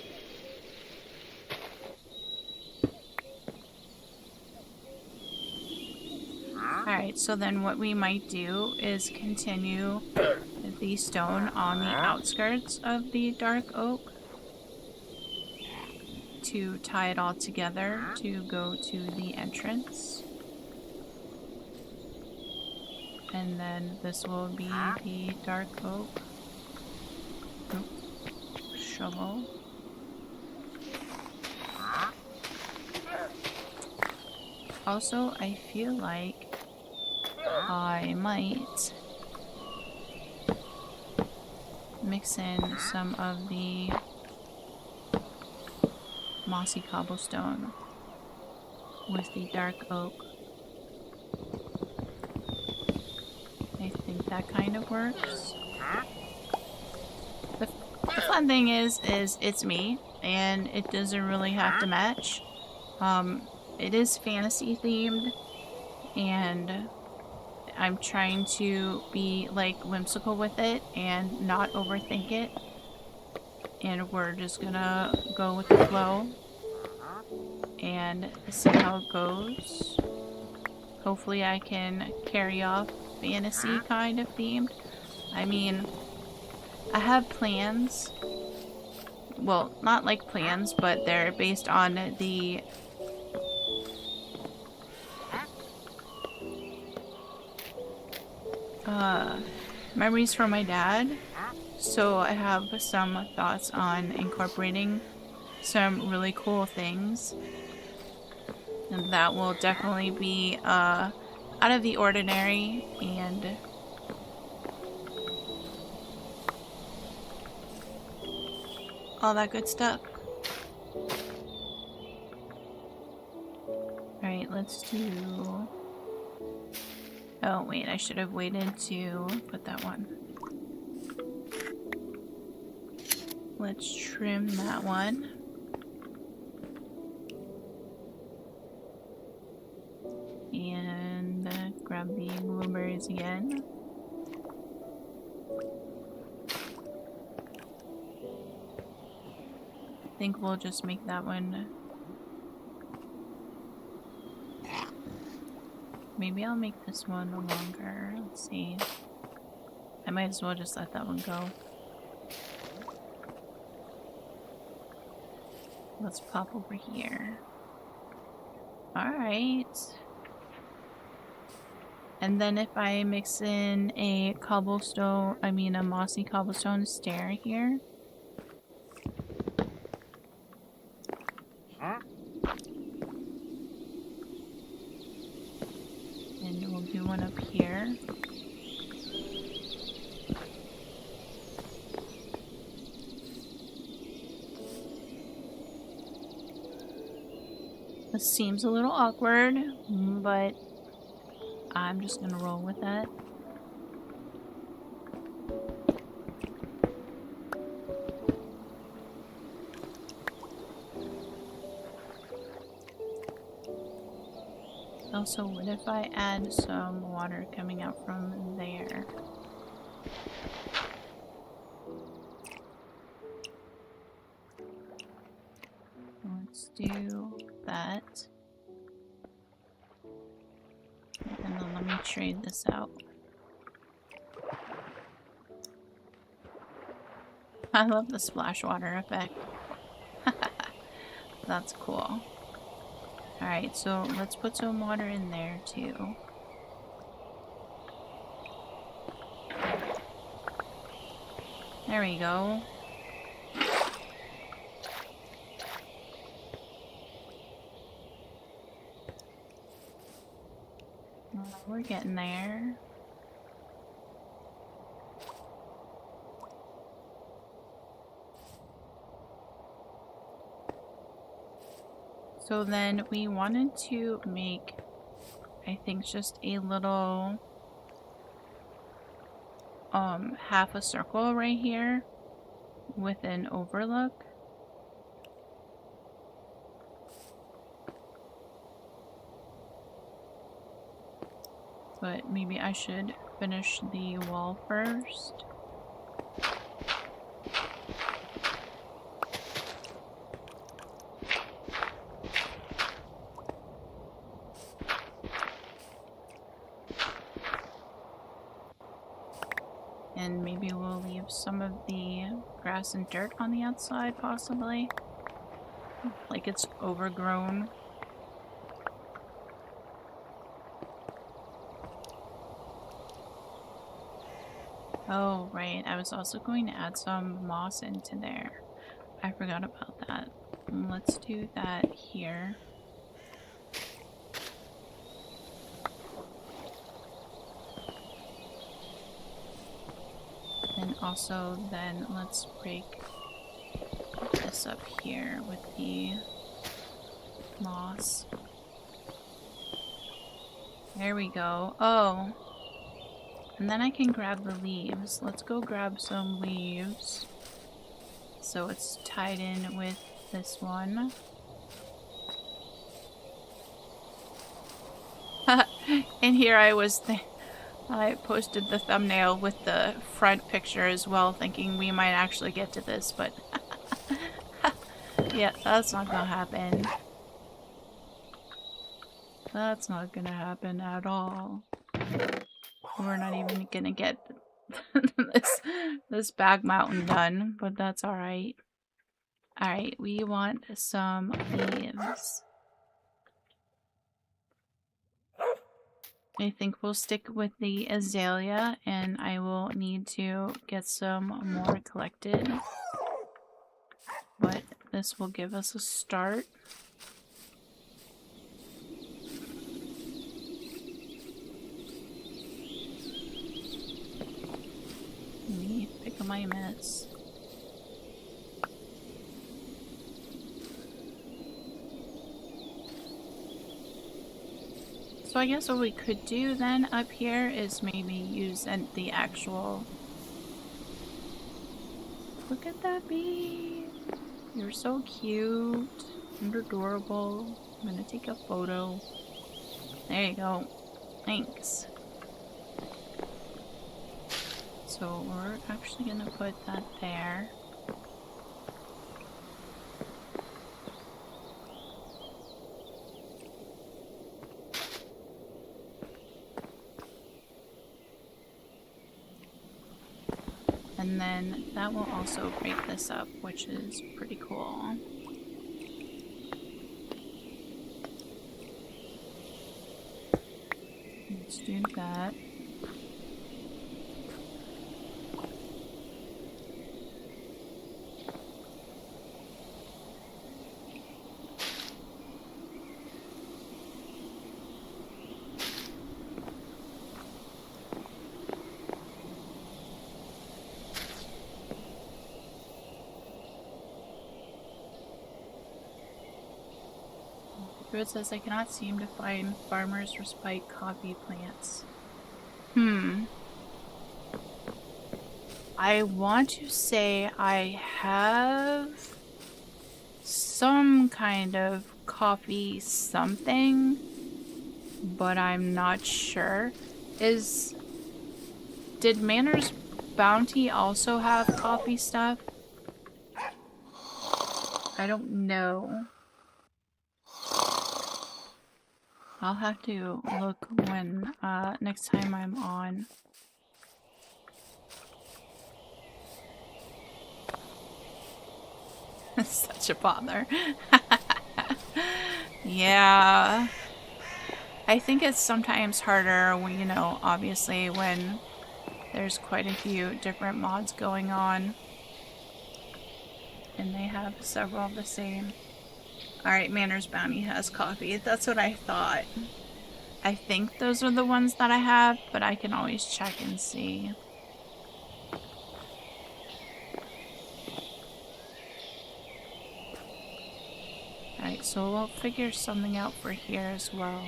Alright, so then what we might do is continue the stone on the outskirts of the dark oak to tie it all together to go to the entrance. And then this will be the dark oak. Oops. Shovel. Also, I feel like I might mix in some of the mossy cobblestone with the dark oak. I think that kind of works. The fun thing is it's me, and it doesn't really have to match. It is fantasy themed, and I'm trying to be like whimsical with it and not overthink it. And we're just gonna go with the flow and see how it goes. Hopefully I can carry off fantasy kind of themed. I mean, I have plans. Well, not like plans, but they're based on the memories from my dad. So I have some thoughts on incorporating some really cool things. And that will definitely be out of the ordinary and all that good stuff. Alright, let's do... Oh wait, I should have waited to put that one. Let's trim that one. And grab the blueberries again. I think we'll just make that one. Maybe I'll make this one longer. Let's see. I might as well just let that one go. Let's pop over here. Alright. And then if I mix in a cobblestone, I mean a mossy cobblestone stair here. And we'll do one up here. This seems a little awkward, but I'm just gonna roll with that. Also, what if I add some water coming out from there? Let's do that. And then let me trade this out. I love the splash water effect. That's cool. Alright, so let's put some water in there too. There we go. We're getting there. So then we wanted to make, I think, just a little half a circle right here with an overlook. But maybe I should finish the wall first. And maybe we'll leave some of the grass and dirt on the outside, possibly. Like it's overgrown. Oh, right. I was also going to add some moss into there. I forgot about that. Let's do that here. And also then let's break this up here with the moss. There we go. Oh. And then I can grab the leaves. Let's go grab some leaves. So it's tied in with this one. And here I was I posted the thumbnail with the front picture as well, thinking we might actually get to this, but yeah, that's not gonna happen. That's not gonna happen at all. We're not even gonna get this back mountain done, but that's alright. Alright, we want some leaves. I think we'll stick with the azalea, and I will need to get some more collected. But this will give us a start. Let me pick up my mess. So I guess what we could do then up here is maybe use the actual... Look at that bee! You're so cute and adorable. I'm gonna take a photo. There you go. Thanks. So we're actually gonna put that there. And then that will also break this up, which is pretty cool. Let's do that. It says I cannot seem to find farmers respite coffee plants. I want to say I have some kind of coffee something, but I'm not sure. Did Manor's Bounty also have coffee stuff? I don't know. I'll have to look when next time I'm on. Such a bother. Yeah. I think it's sometimes harder when, you know, obviously when there's quite a few different mods going on. And they have several of the same. Alright, Manners Bounty has coffee. That's what I thought. I think those are the ones that I have, but I can always check and see. Alright, so we'll figure something out for here as well.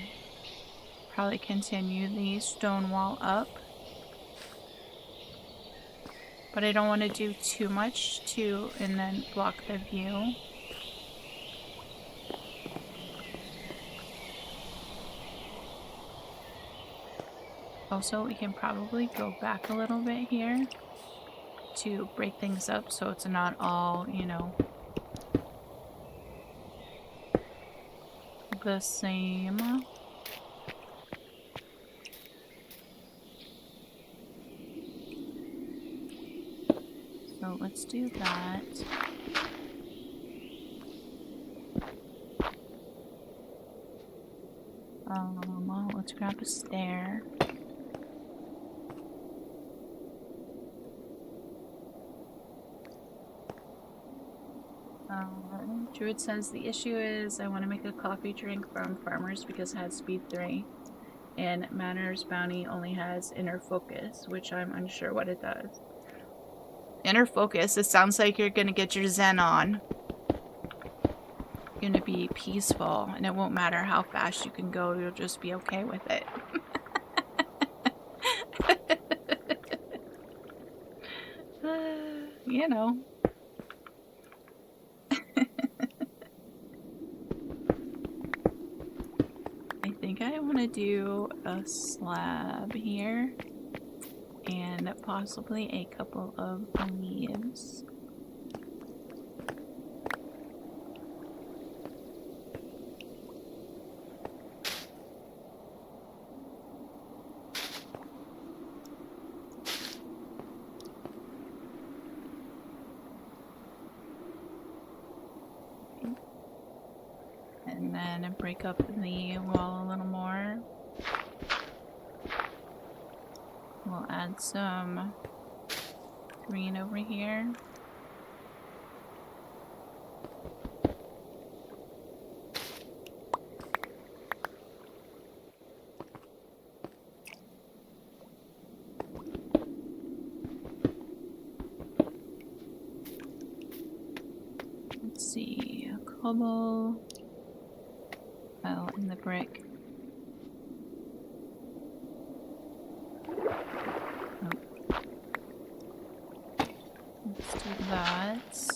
Probably continue the stone wall up. But I don't want to do too much and then block the view. Also, we can probably go back a little bit here to break things up so it's not all, you know, the same. So let's do that. Well, let's grab a stair. Druid says the issue is I want to make a coffee drink from farmers because it has speed 3 and Manners Bounty only has inner focus, which I'm unsure what it does. Inner focus, it sounds like you're gonna get your zen on. You're gonna be peaceful and it won't matter how fast you can go, you'll just be okay with it. You know. I think I want to do a slab here and possibly a couple of leaves. And then break up the wall a little more. We'll add some green over here. Let's see, a cobble. Oh, and the brick. Oh. Let's do that.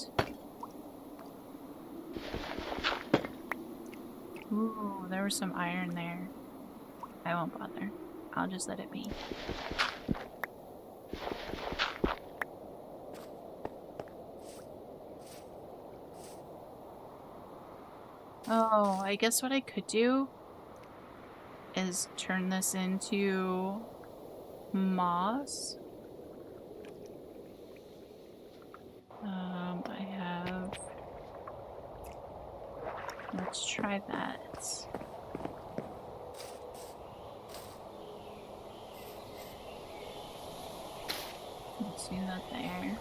Ooh, there was some iron there. I won't bother. I'll just let it be. Oh, I guess what I could do is turn this into moss. I have... Let's try that. Let's do that there.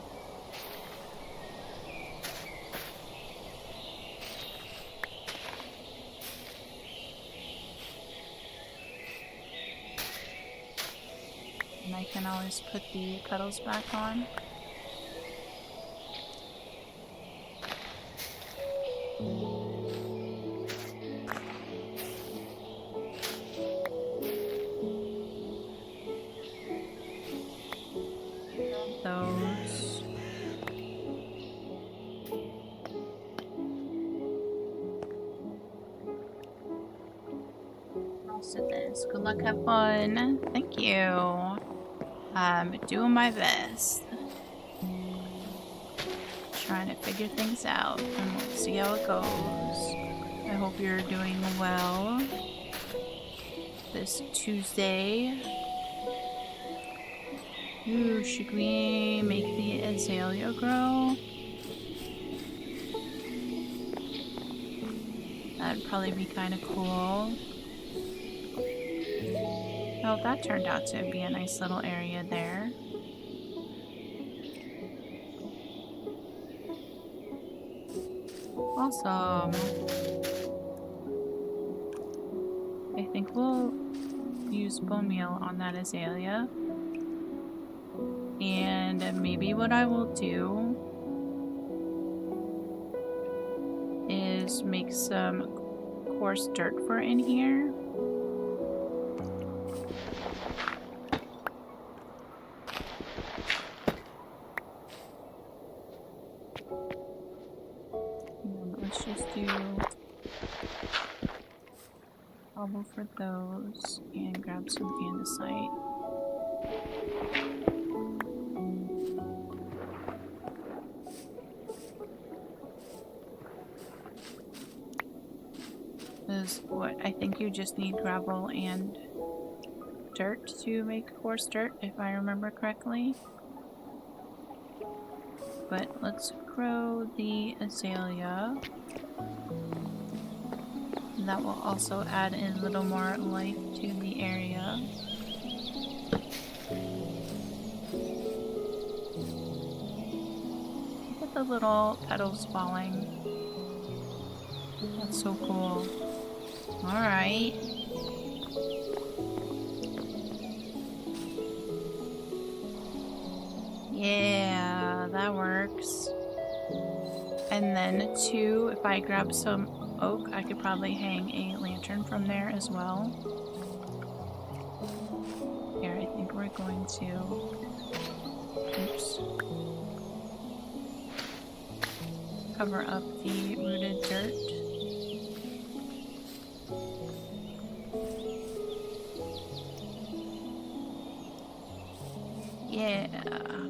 And I can always put the petals back on. Those. Also this. Good luck, have fun. Thank you. I'm doing my best. Trying to figure things out and we'll see how it goes. I hope you're doing well. this Tuesday. Ooh, should we make the azalea grow? That'd probably be kind of cool. Oh, that turned out to be a nice little area there. Awesome. I think we'll use bone meal on that azalea. And maybe what I will do is make some coarse dirt for in here. And let's just do cobble for those and grab some andesite. Is what I think you just need gravel and dirt to make coarse dirt, if I remember correctly. But let's grow the azalea. And that will also add in a little more life to the area. Look at the little petals falling. That's so cool. Alright. Yeah, that works. And then too, if I grab some oak, I could probably hang a lantern from there as well. Here, I think we're going to... Oops. Cover up the rooted dirt. Yeah,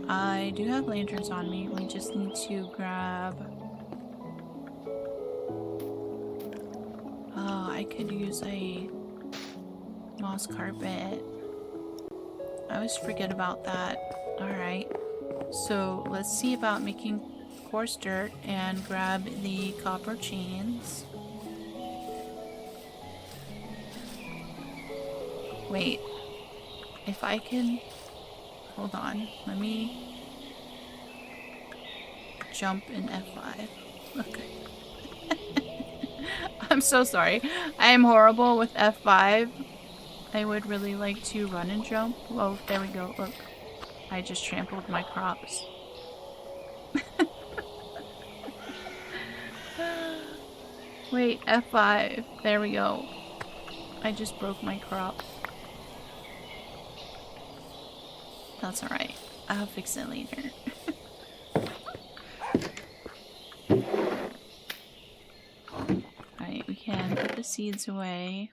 I do have lanterns on me. We just need to grab... Oh, I could use a moss carpet. I always forget about that. Alright, so let's see about making coarse dirt and grab the copper chains. Wait, if I can... Hold on, let me jump in F5. Okay. I'm so sorry. I am horrible with F5. I would really like to run and jump. Oh, there we go. Look. I just trampled my crops. Wait, F5. There we go. I just broke my crop. That's alright. I'll fix it later. Alright, we can put the seeds away.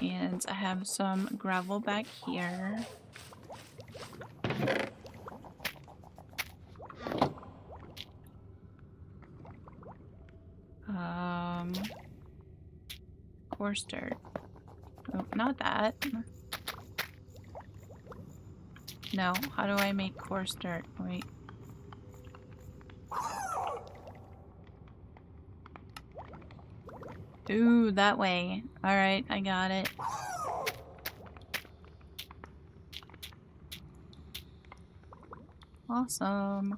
And I have some gravel back here. Coarse dirt. Oh, not that. No, how do I make coarse dirt? Wait. Ooh, that way. Alright, I got it. Awesome.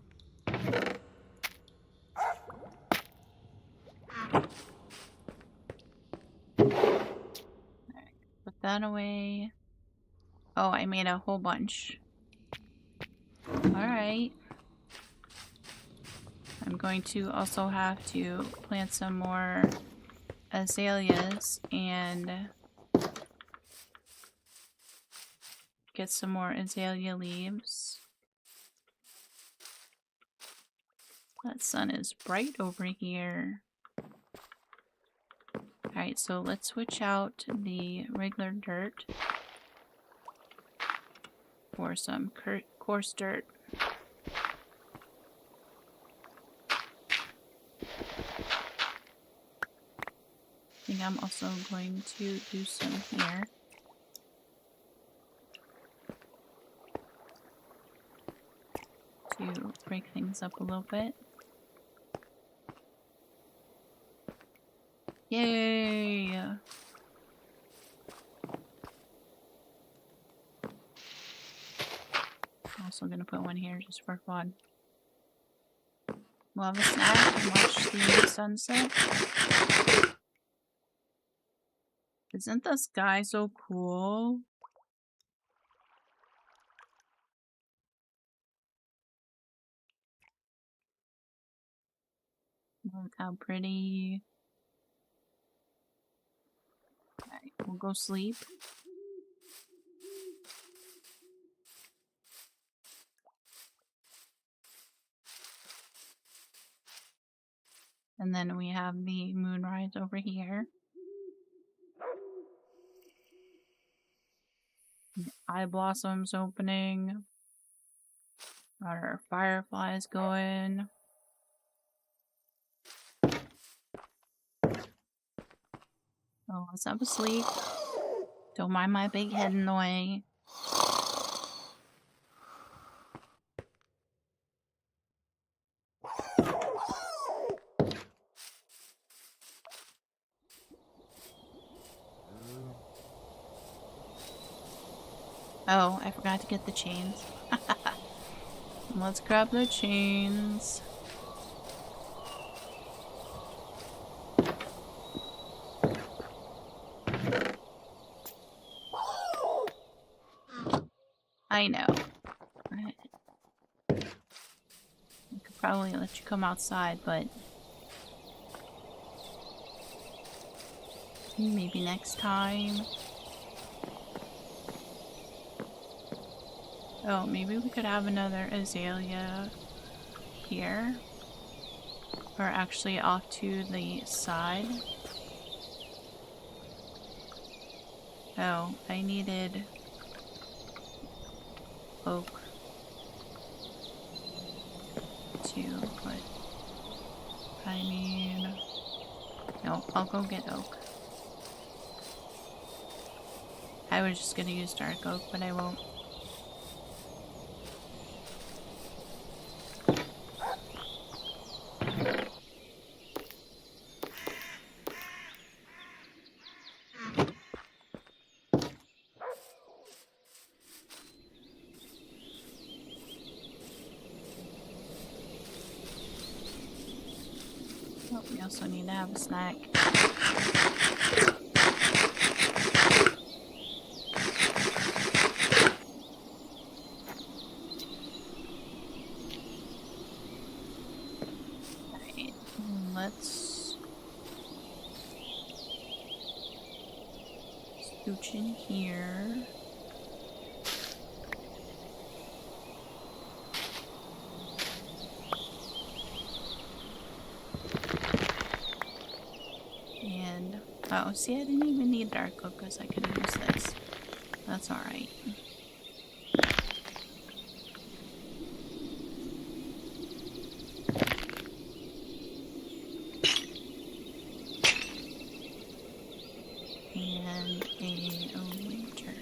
Alright, put that away. Oh, I made a whole bunch. Alright. I'm going to also have to plant some more azaleas and get some more azalea leaves. That sun is bright over here. Alright, so let's switch out the regular dirt for some coarse dirt. I think think I'm also going to do some here. To break things up a little bit. Yay! I'm also gonna put one here just for fun. We'll have a snack and watch the sunset. Isn't the sky so cool? Look how pretty. Alright, we'll go sleep. And then we have the moonrise over here. Eye blossoms opening. Got our fireflies going. Oh, let's have a sleep. Don't mind my big head in the way. Oh, I forgot to get the chains. Let's grab the chains. I know. I could probably let you come outside, but maybe next time. Oh, maybe we could have another azalea here. Or actually off to the side. Oh, I needed oak to put. I mean, no, I'll go get oak. I was just gonna use dark oak, but I won't. Oh, we also need to have a snack. Alright, let's scooch in here. And, oh, see, I didn't even need dark oak because I could use this. That's alright. And a lantern.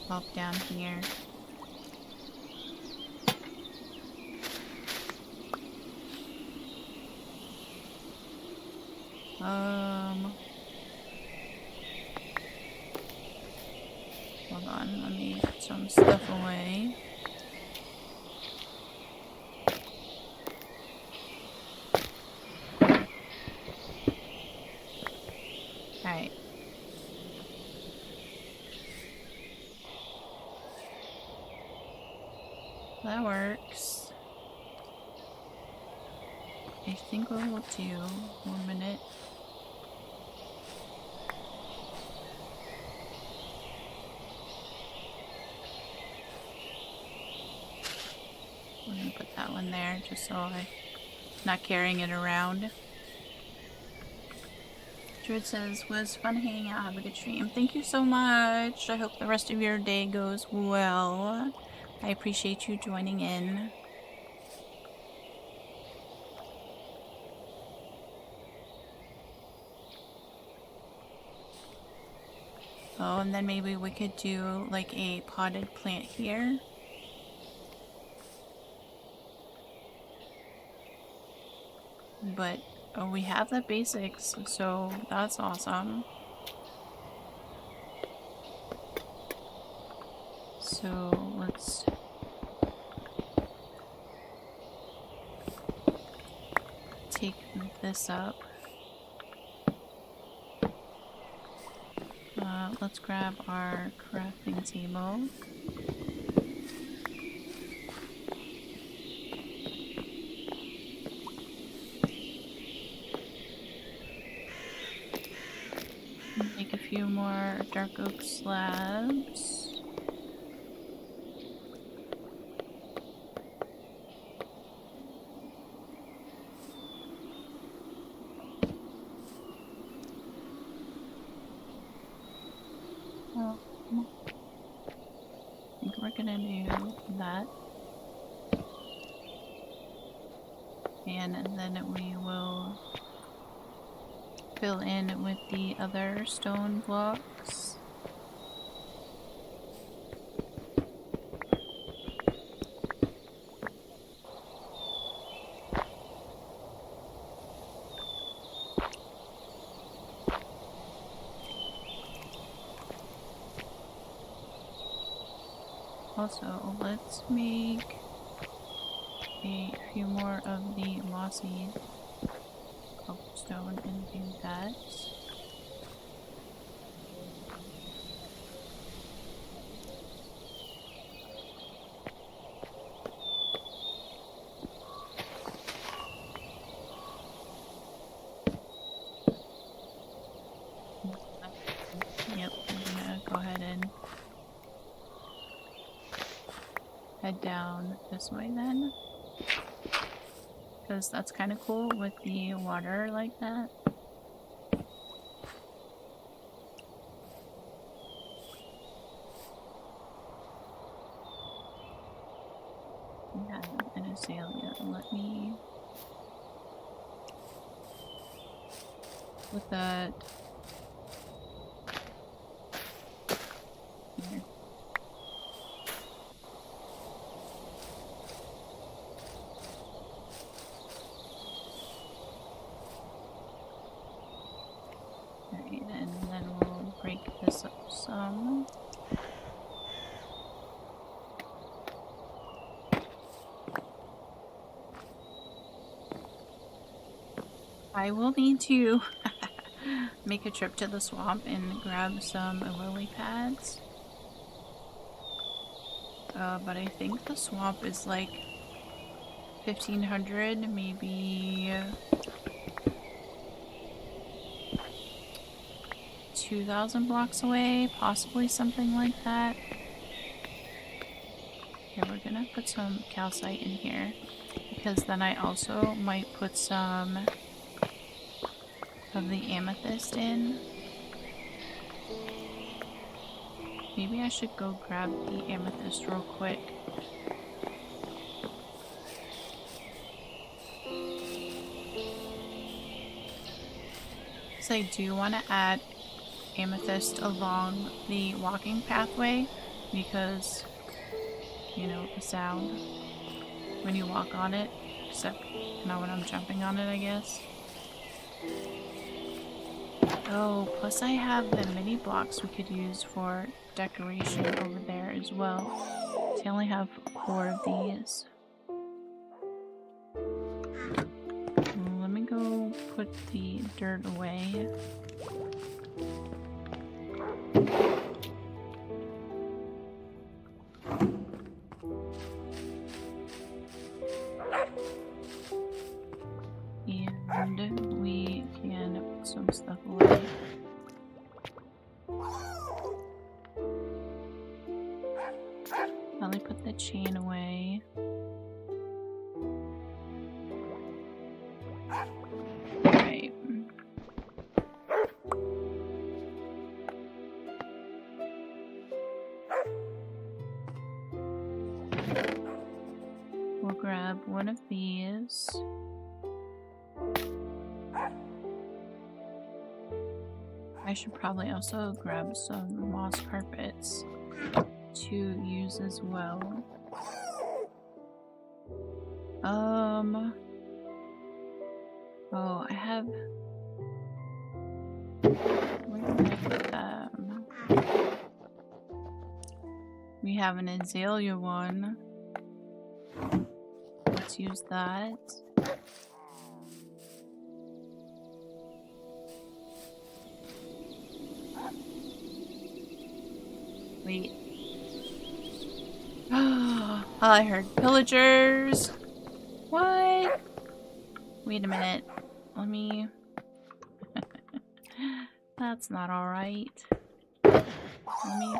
Pop down here. Hold on, let me put some stuff away. Alright. That works. I think what we'll do, 1 minute. We're gonna put that one there just so I'm not carrying it around. Druid says, was fun hanging out, have a good stream. Thank you so much. I hope the rest of your day goes well. I appreciate you joining in. Oh, and then maybe we could do like a potted plant here. But oh, we have the basics, so that's awesome. So let's take this up. Let's grab our crafting table. Make a few more dark oak slabs. I think we're gonna do that. And then we will fill in with the other stone blocks. Also, let's make a few more of the mossy cobblestone and do that. Yep, I'm gonna go ahead and head down this way then. Because that's kind of cool with the water like that. Yeah, an azalea. Let me put that here. Alright, and then we'll break this up some. I will need to make a trip to the swamp and grab some lily pads. But I think the swamp is like 1500, maybe 2000 blocks away, possibly something like that. Here, we're gonna put some calcite in here because then I also might put some of the amethyst in. Maybe I should go grab the amethyst real quick. So I do want to add amethyst along the walking pathway because, you know, the sound when you walk on it, except not when I'm jumping on it, I guess. Oh, plus I have the mini blocks we could use for decoration over there as well. So I only have 4 of these. Let me go put the dirt away. And we can put some stuff away. Probably put the chain away. Right. grab one of these. I should probably also grab some moss carpets to use as well. Oh, I have... Where did I put them? We have an azalea one. Let's use that. Wait. Oh, I heard pillagers. What? Wait a minute. Let me... That's not alright. Let me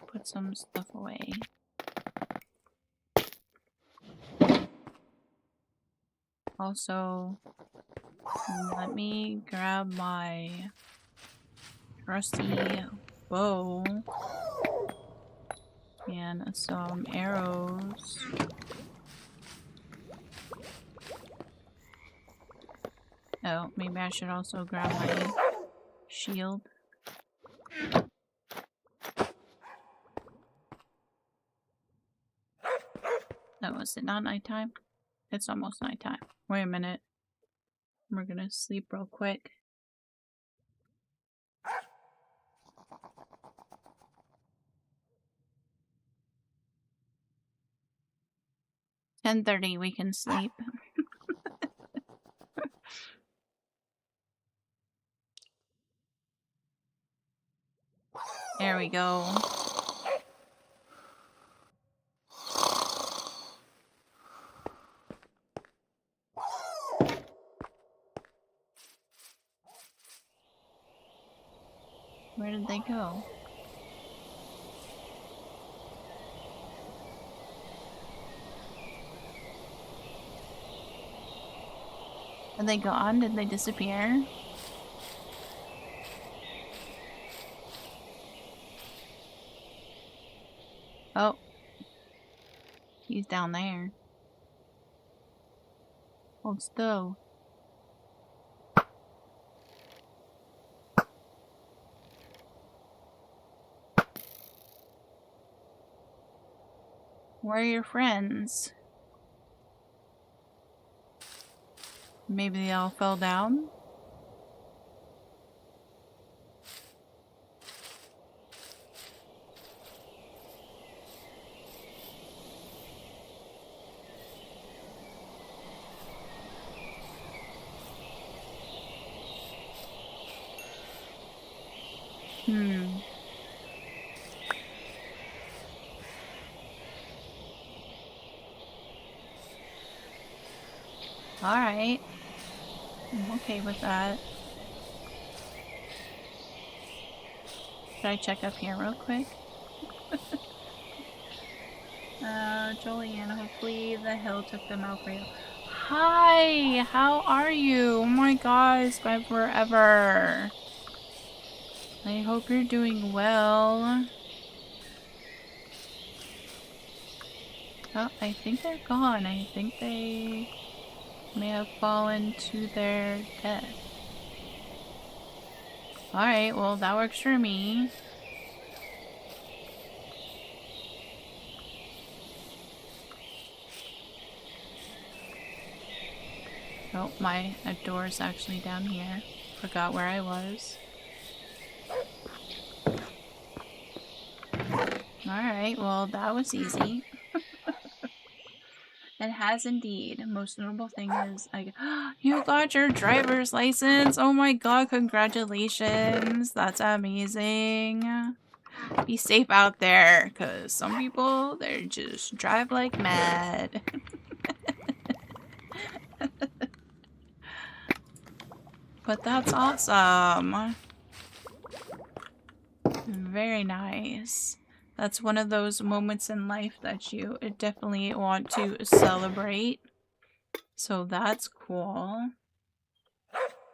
put some stuff away. Also, let me grab my trusty bow and some arrows. Oh, maybe I should also grab my shield. Oh, is it not nighttime? It's almost nighttime. Wait a minute. We're gonna sleep real quick. "10:30, we can sleep." There we go. Where did they go? Are they gone? Did they disappear? Oh. He's down there. Hold still. Where are your friends? Maybe they all fell down? Alright. I'm okay with that. Should I check up here real quick? Julian, hopefully the hill took them out for you. Hi! How are you? Oh my god, it's been forever. I hope you're doing well. Oh, I think they're gone. I think they may have fallen to their death. Alright, well that works for me. Oh, my door's actually down here. Forgot where I was. Alright, well that was easy. It has indeed. Most notable thing is you got your driver's license! Oh my god, congratulations! That's amazing. Be safe out there, because some people, they just drive like mad. But that's awesome. Very nice. That's one of those moments in life that you definitely want to celebrate. So that's cool.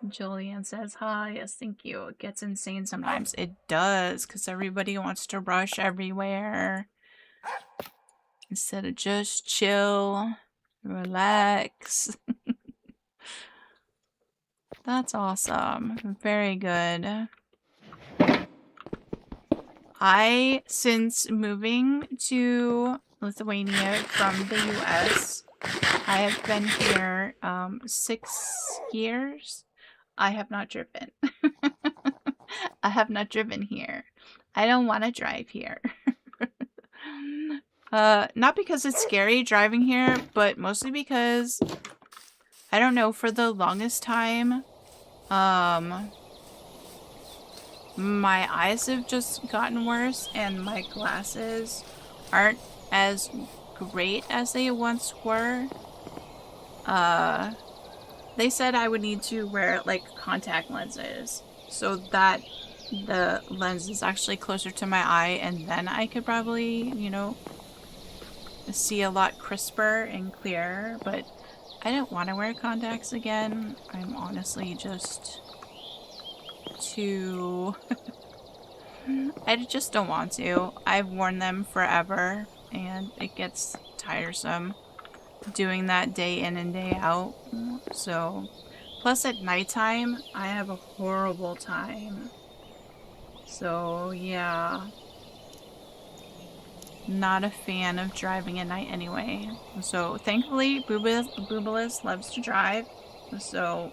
Julian says, hi, yes, thank you. It gets insane sometimes. It does, because everybody wants to rush everywhere. Instead of just chill Relax. That's awesome. Very good. Since moving to Lithuania from the US, I have been here 6 years. I have not driven. I have not driven here. I don't want to drive here. Not because it's scary driving here, but mostly because, I don't know, for the longest time, my eyes have just gotten worse and my glasses aren't as great as they once were. They said I would need to wear like contact lenses so that the lens is actually closer to my eye, and then I could probably, you know, see a lot crisper and clearer, but I don't want to wear contacts again. I'm honestly just too... I just don't want to. I've worn them forever and it gets tiresome doing that day in and day out. So, plus at nighttime, I have a horrible time. So, yeah. Not a fan of driving at night anyway. So, thankfully, Boobalus loves to drive. So,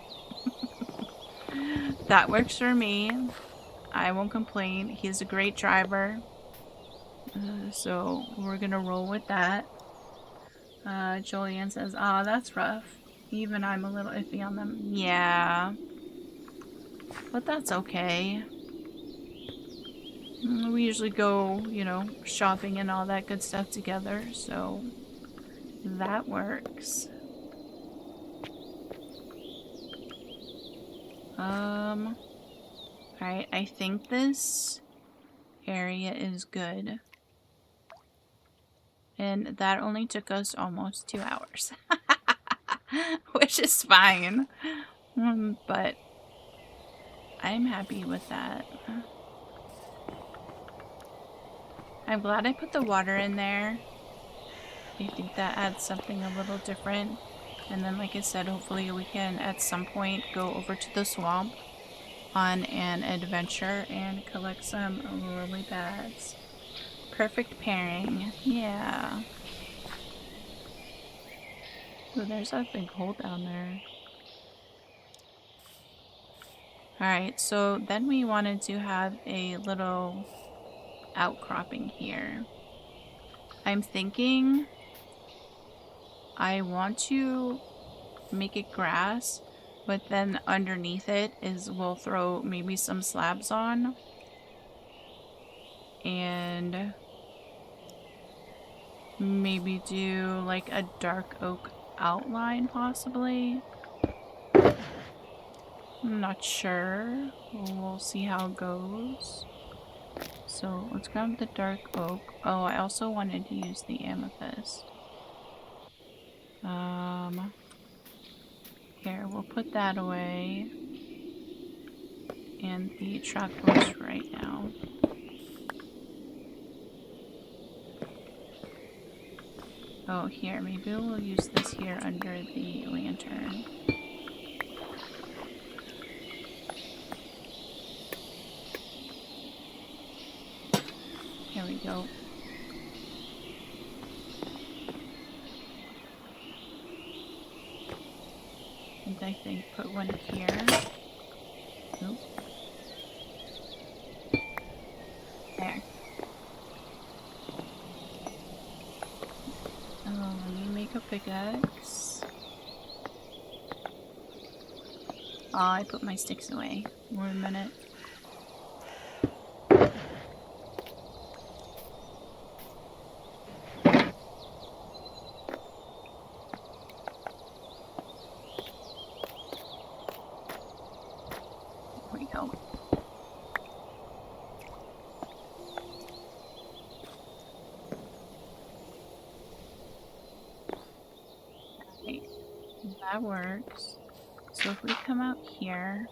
that works for me. I won't complain. He's a great driver. So, we're gonna roll with that. Julian says, "Ah, that's rough. Even I'm a little iffy on them." Yeah. But that's okay. We usually go, you know, shopping and all that good stuff together, so that works. Alright, I think this area is good. And that only took us almost 2 hours. Which is fine. But I'm happy with that. I'm glad I put the water in there. I think that adds something a little different. And then, like I said, hopefully we can at some point go over to the swamp on an adventure and collect some lily pads. Perfect pairing. Yeah. Oh, there's that big hole down there. Alright, so then we wanted to have a little outcropping here. I'm thinking I want to make it grass, but then underneath it we'll throw maybe some slabs on. And maybe do like a dark oak outline possibly. I'm not sure. We'll see how it goes. So let's grab the dark oak. Oh, I also wanted to use the amethyst. Here, we'll put that away. And the trapdoors right now. Oh, here, maybe we'll use this here under the lantern. Here we go. And I think put one here. Oop. There. Oh, let me make a pickaxe. Oh, I put my sticks away. One minute. That works. So if we come out here,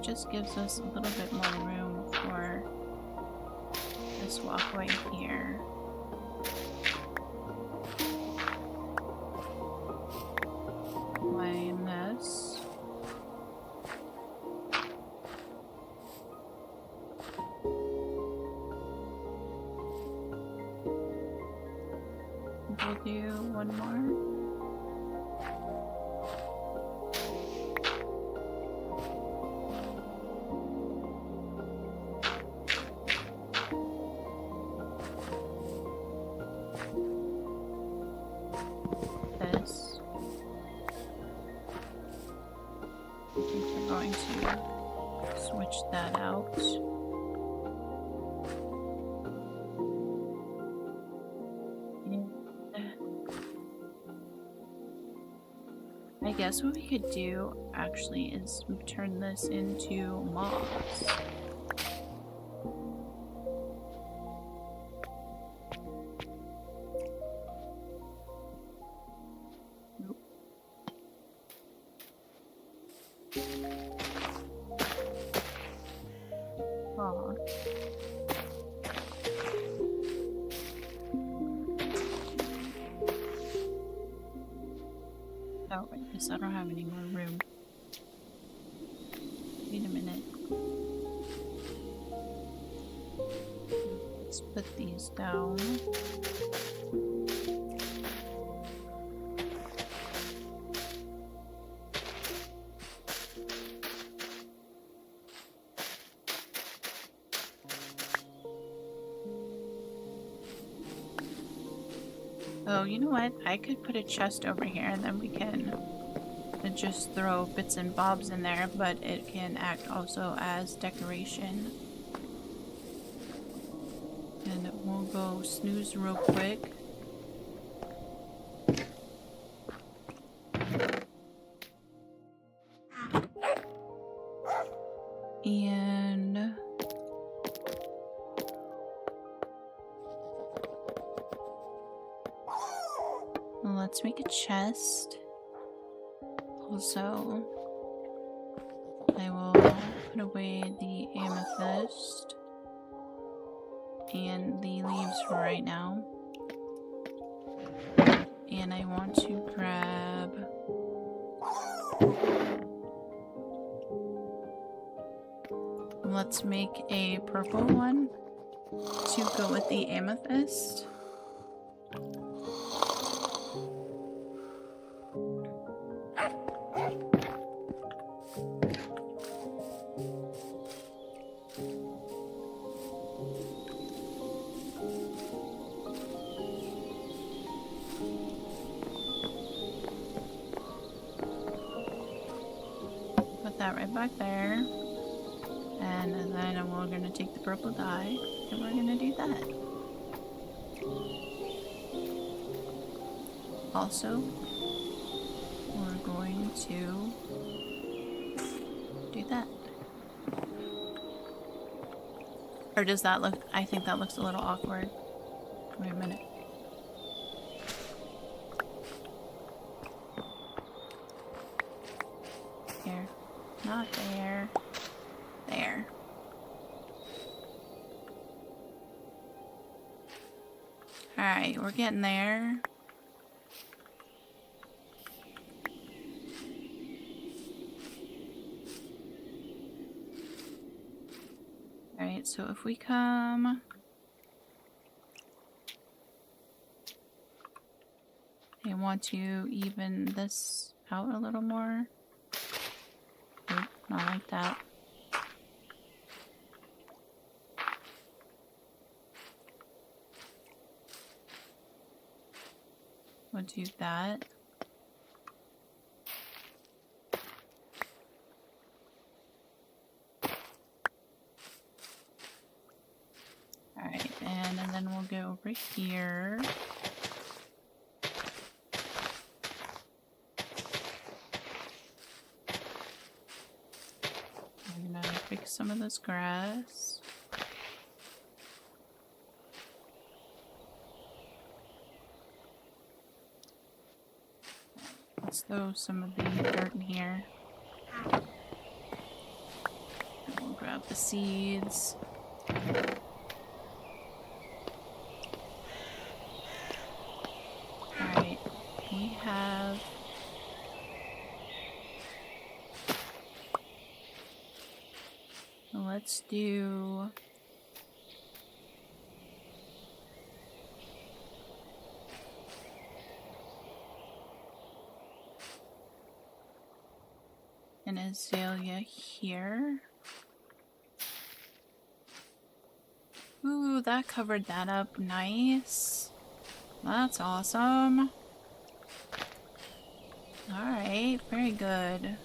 just gives us a little bit more room for this walkway here. Line this. We'll do one more. This. I think we're going to switch that out. I guess what we could do actually is turn this into moss. Nope. Aw. Oh, I guess I don't have any more room. Wait a minute. Let's put these down. Oh, you know what? I could put a chest over here and then we can just throw bits and bobs in there, but it can act also as decoration. And we'll go snooze real quick. And let's make a chest. Also, I will put away the amethyst and the leaves for right now. And I want to grab let's make a purple one to go with the amethyst. Put that right back there. And then we're going to take the purple dye and we're going to do that. Also, we're going to do that. Or does that look, I think that looks a little awkward. Wait a minute. Here. Not there. There. Alright, we're getting there. Alright, so if we come... I want to even this out a little more. Nope, not like that. We'll do that. Alright, and then we'll go over here. I'm gonna fix some of this grass. Let's throw some of the dirt in here. plant the seeds. Alright, we have... Let's do... an azalea here. Ooh, that covered that up. Nice. That's awesome. Alright, very good.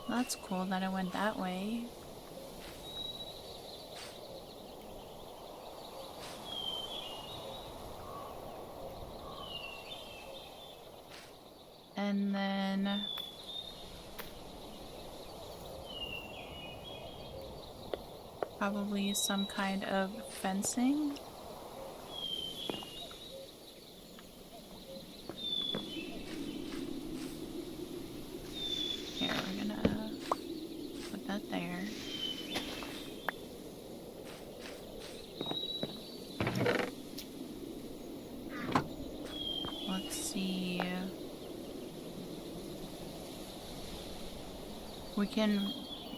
That's cool that it went that way. And then... probably some kind of fencing. Here, we're gonna put that there. Let's see.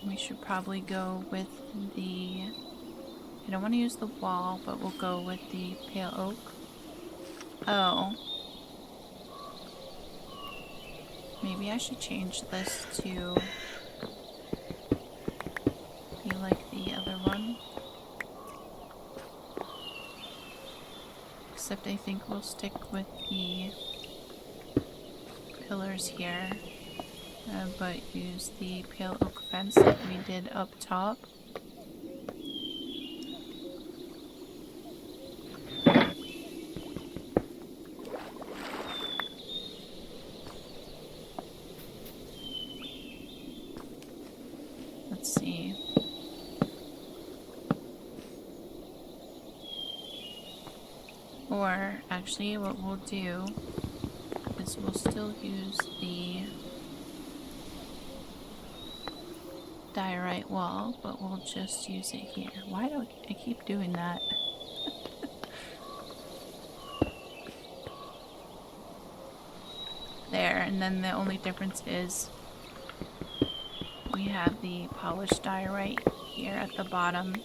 We should probably go with the... I don't want to use the wall, but we'll go with the pale oak. Oh. Maybe I should change this to be like the other one. Except I think we'll stick with the pillars here, but use the pale oak fence like we did up top. Let's see. Or actually what we'll do is we'll still use the diorite wall, but we'll just use it here. Why do I keep doing that? There, and then the only difference is we have the polished diorite here at the bottom,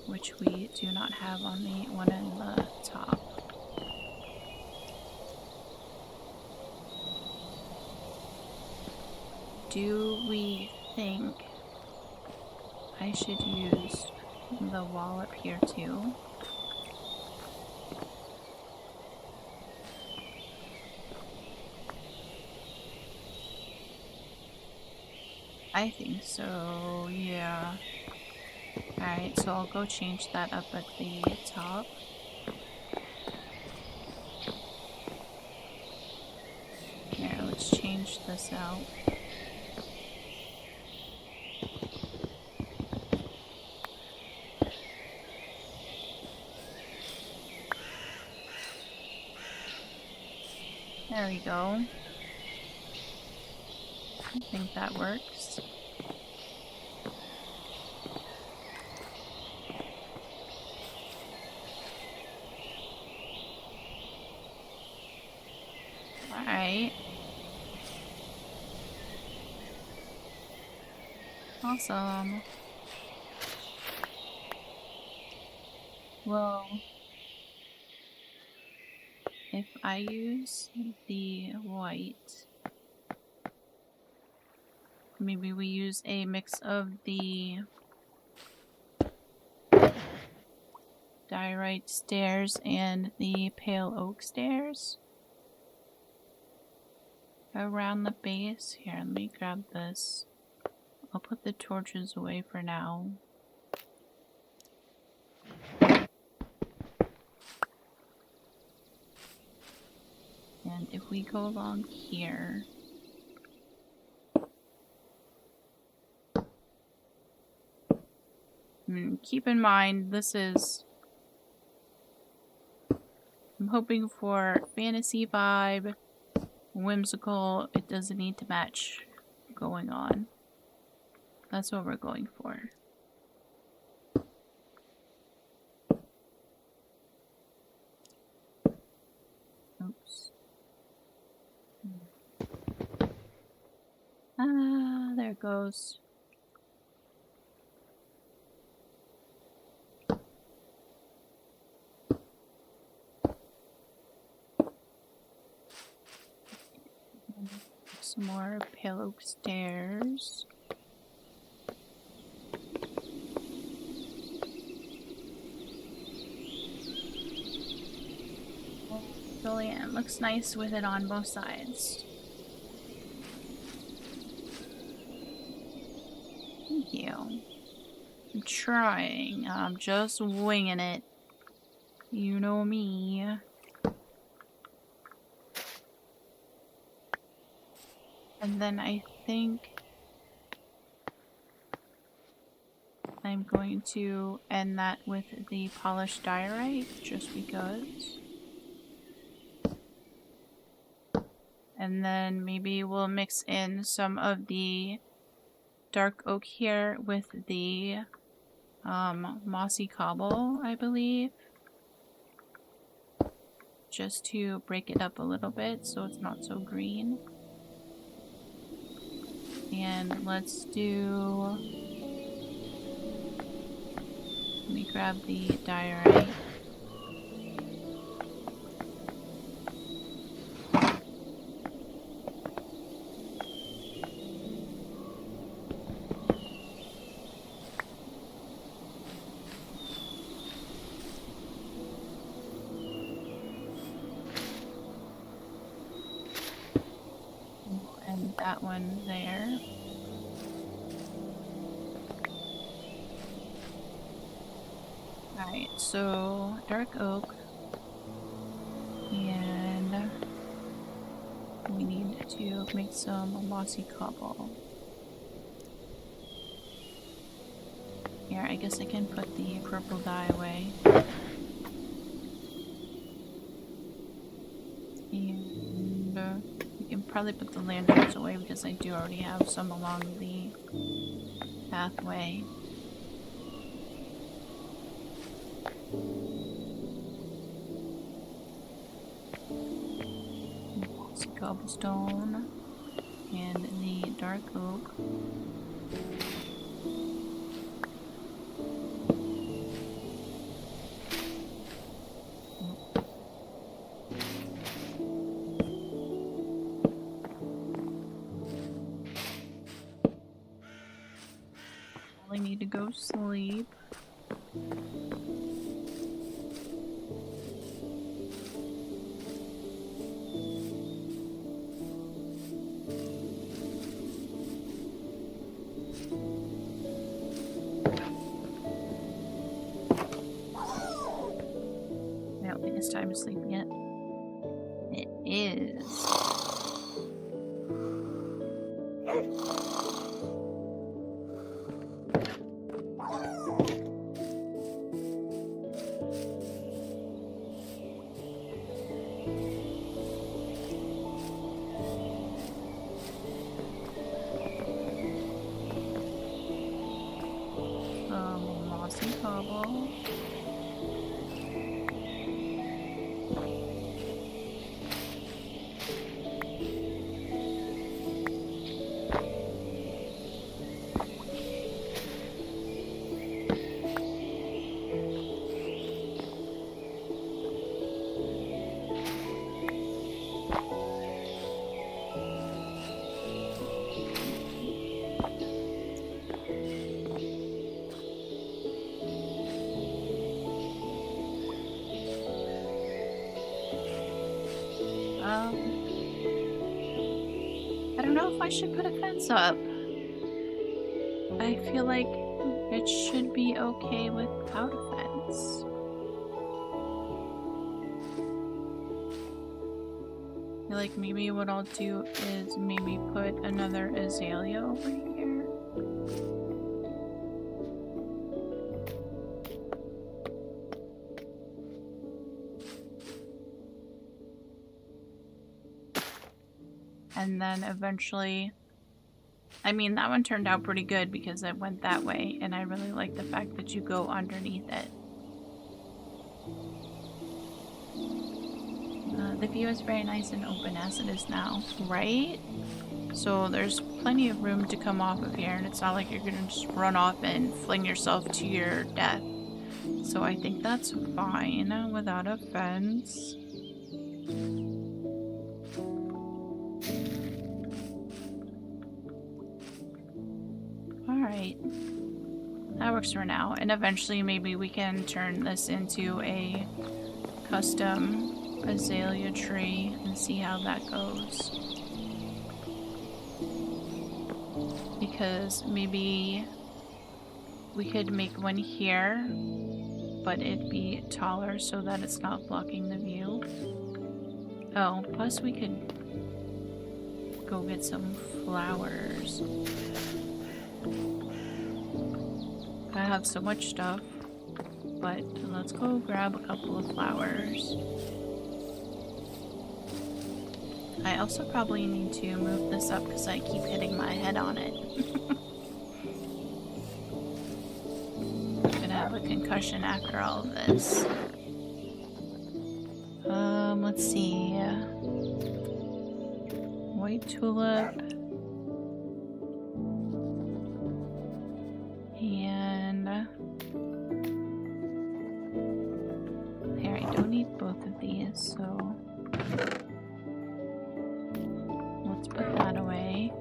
which we do not have on the one in the top. Do we think I should use the wall up here too? I think so, yeah. Alright, so I'll go change that up at the top. Here, let's change this out. There we go. I think that works. Alright. Awesome. Well, if I use the white, maybe we use a mix of the diorite stairs and the pale oak stairs around the base. Here, let me grab this. I'll put the torches away for now. And if we go along here, keep in mind this is, I'm hoping for fantasy vibe, whimsical. It doesn't need to match going on. That's what we're going for. Oops. Ah, there it goes. Some more pale oak stairs. Brilliant. Looks nice with it on both sides. Thank you. I'm trying. I'm just winging it. You know me. And then I think I'm going to end that with the polished diorite, just because. And then maybe we'll mix in some of the dark oak here with the mossy cobble, I believe. Just to break it up a little bit so it's not so green. And let's do... Let me grab the diorite. And that one there. Alright, so dark oak. And we need to make some mossy cobble. Here, I guess I can put the purple dye away. And we can probably put the lanterns away because I do already have some along the pathway. Mossy cobblestone and the dark oak. I need to go sleep. I don't think it's time to sleep yet. It is. Mossy cobble. I don't know if I should put a fence up. I feel like it should be okay without a fence. I feel like maybe what I'll do is maybe put another azalea over here. And then eventually I mean, that one turned out pretty good because it went that way, and I really like the fact that you go underneath it. The view is very nice and open as it is now, right? So there's plenty of room to come off of here, and it's not like you're gonna just run off and fling yourself to your death. So I think that's fine without a fence. Alright. That works for now. And eventually maybe we can turn this into a custom azalea tree and see how that goes. Because maybe we could make one here, but it'd be taller so that it's not blocking the view. Oh, plus we could go get some flowers. I have so much stuff, but let's go grab a couple of flowers. I also probably need to move this up because I keep hitting my head on it. I'm gonna have a concussion after all of this. Let's see. White tulip. And here, I don't need both of these, so let's put that away.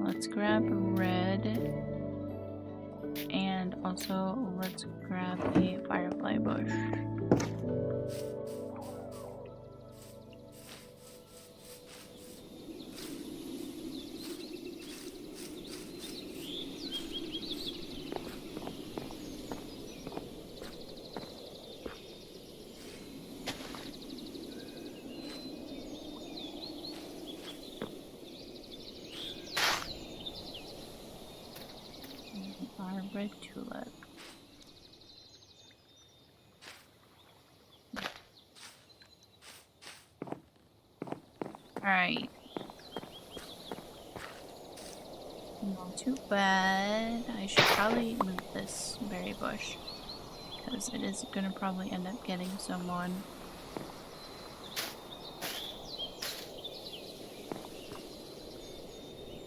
Let's grab red, and also let's grab a firefly bush. Our red tulip. Alright. Not too bad. I should probably move this berry bush, because it is gonna probably end up getting someone.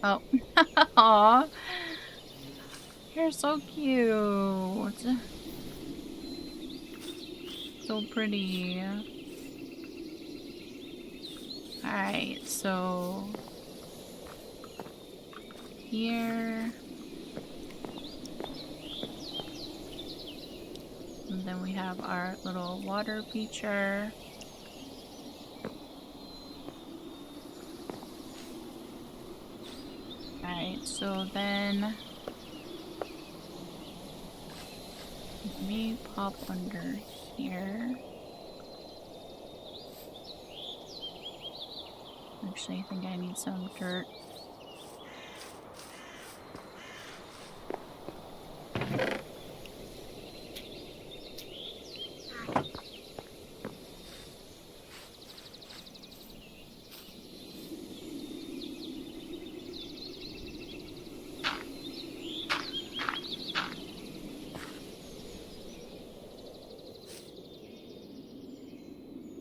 Oh. Aww. You're so cute. So pretty. Alright, so here. And then we have our little water feature. Alright, so then let me pop under here. Actually, I think I need some dirt.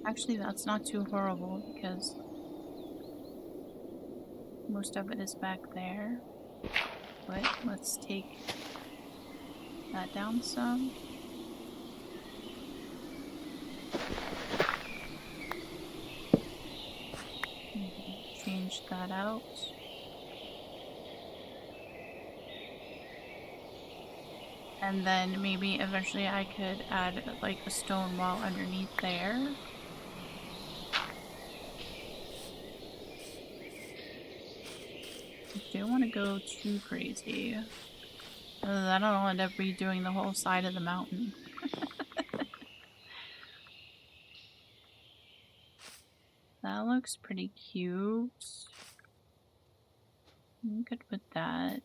Actually, that's not too horrible because most of it is back there. But let's take that down some. Change that out. And then maybe eventually I could add like a stone wall underneath there. I don't want to go too crazy. Then I'll end up redoing the whole side of the mountain. That looks pretty cute. You could put that.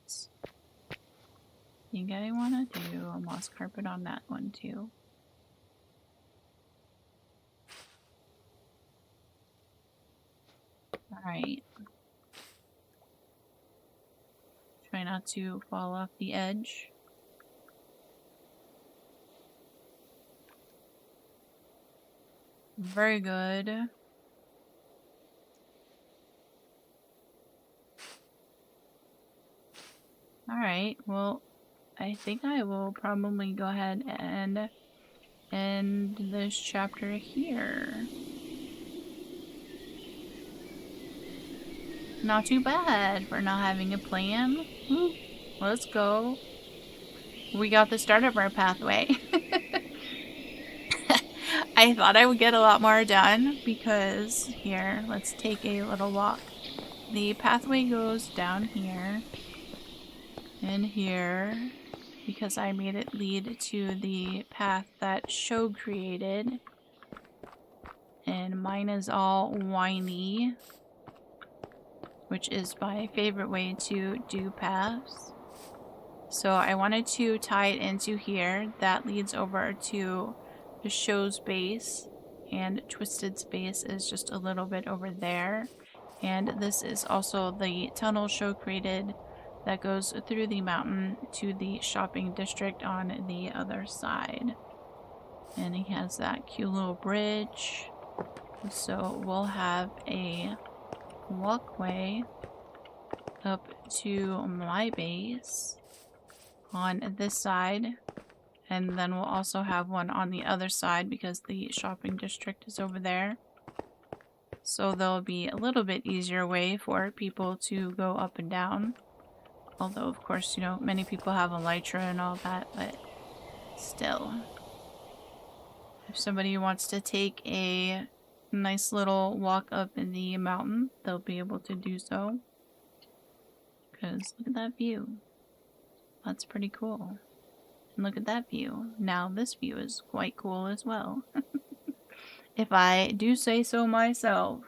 I think I want to do a moss carpet on that one too. Alright. Try not to fall off the edge. Very good. Alright, well, I think I will probably go ahead and end this chapter here. Not too bad for not having a plan. Woo. Let's go. We got the start of our pathway. I thought I would get a lot more done because here, let's take a little walk. The pathway goes down here and here because I made it lead to the path that Show created. And mine is all whiny, which is my favorite way to do paths. So I wanted to tie it into here. That leads over to the Show's base, and Twisted's base is just a little bit over there. And this is also the tunnel Show created that goes through the mountain to the shopping district on the other side. And he has that cute little bridge. So we'll have a walkway up to my base on this side, and then we'll also have one on the other side because the shopping district is over there. So there'll be a little bit easier way for people to go up and down. Although, of course, you know, many people have Elytra and all that, but still. If somebody wants to take a nice little walk up in the mountain, they'll be able to do so. Because look at that view. That's pretty cool. And look at that view. Now this view is quite cool as well. If I do say so myself.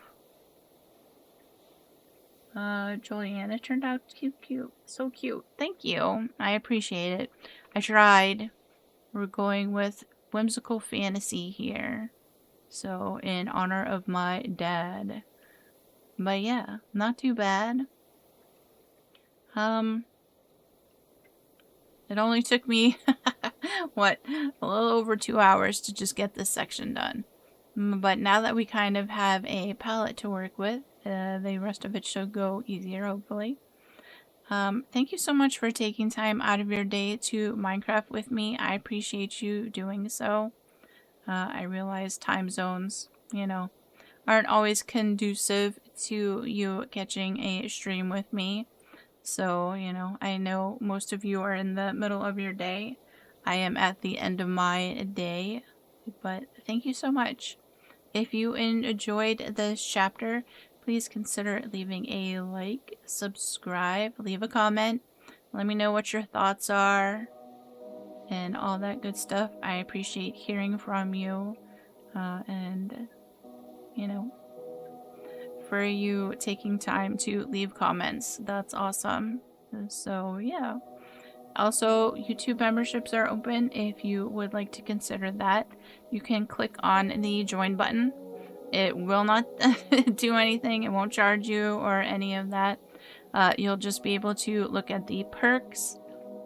Julianne, it turned out cute. So cute. Thank you. I appreciate it. I tried. We're going with whimsical fantasy here. So, in honor of my dad. But yeah, not too bad. It only took me, what, a little over 2 hours to just get this section done. But now that we kind of have a palette to work with, the rest of it should go easier, hopefully. Thank you so much for taking time out of your day to Minecraft with me. I appreciate you doing so. I realize time zones, you know, aren't always conducive to you catching a stream with me. So, you know, I know most of you are in the middle of your day. I am at the end of my day, but thank you so much. If you enjoyed this chapter, please consider leaving a like, subscribe, leave a comment. Let me know what your thoughts are and all that good stuff. I appreciate hearing from you and, you know, for you taking time to leave comments. That's awesome. So, yeah. Also, YouTube memberships are open if you would like to consider that. You can click on the join button. It will not do anything. It won't charge you or any of that. You'll just be able to look at the perks.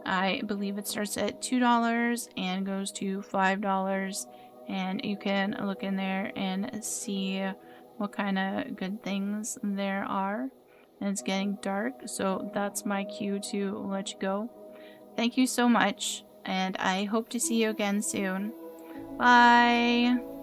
I believe it starts at $2 and goes to $5. And you can look in there and see what kind of good things there are. And it's getting dark, so that's my cue to let you go. Thank you so much, and I hope to see you again soon. Bye!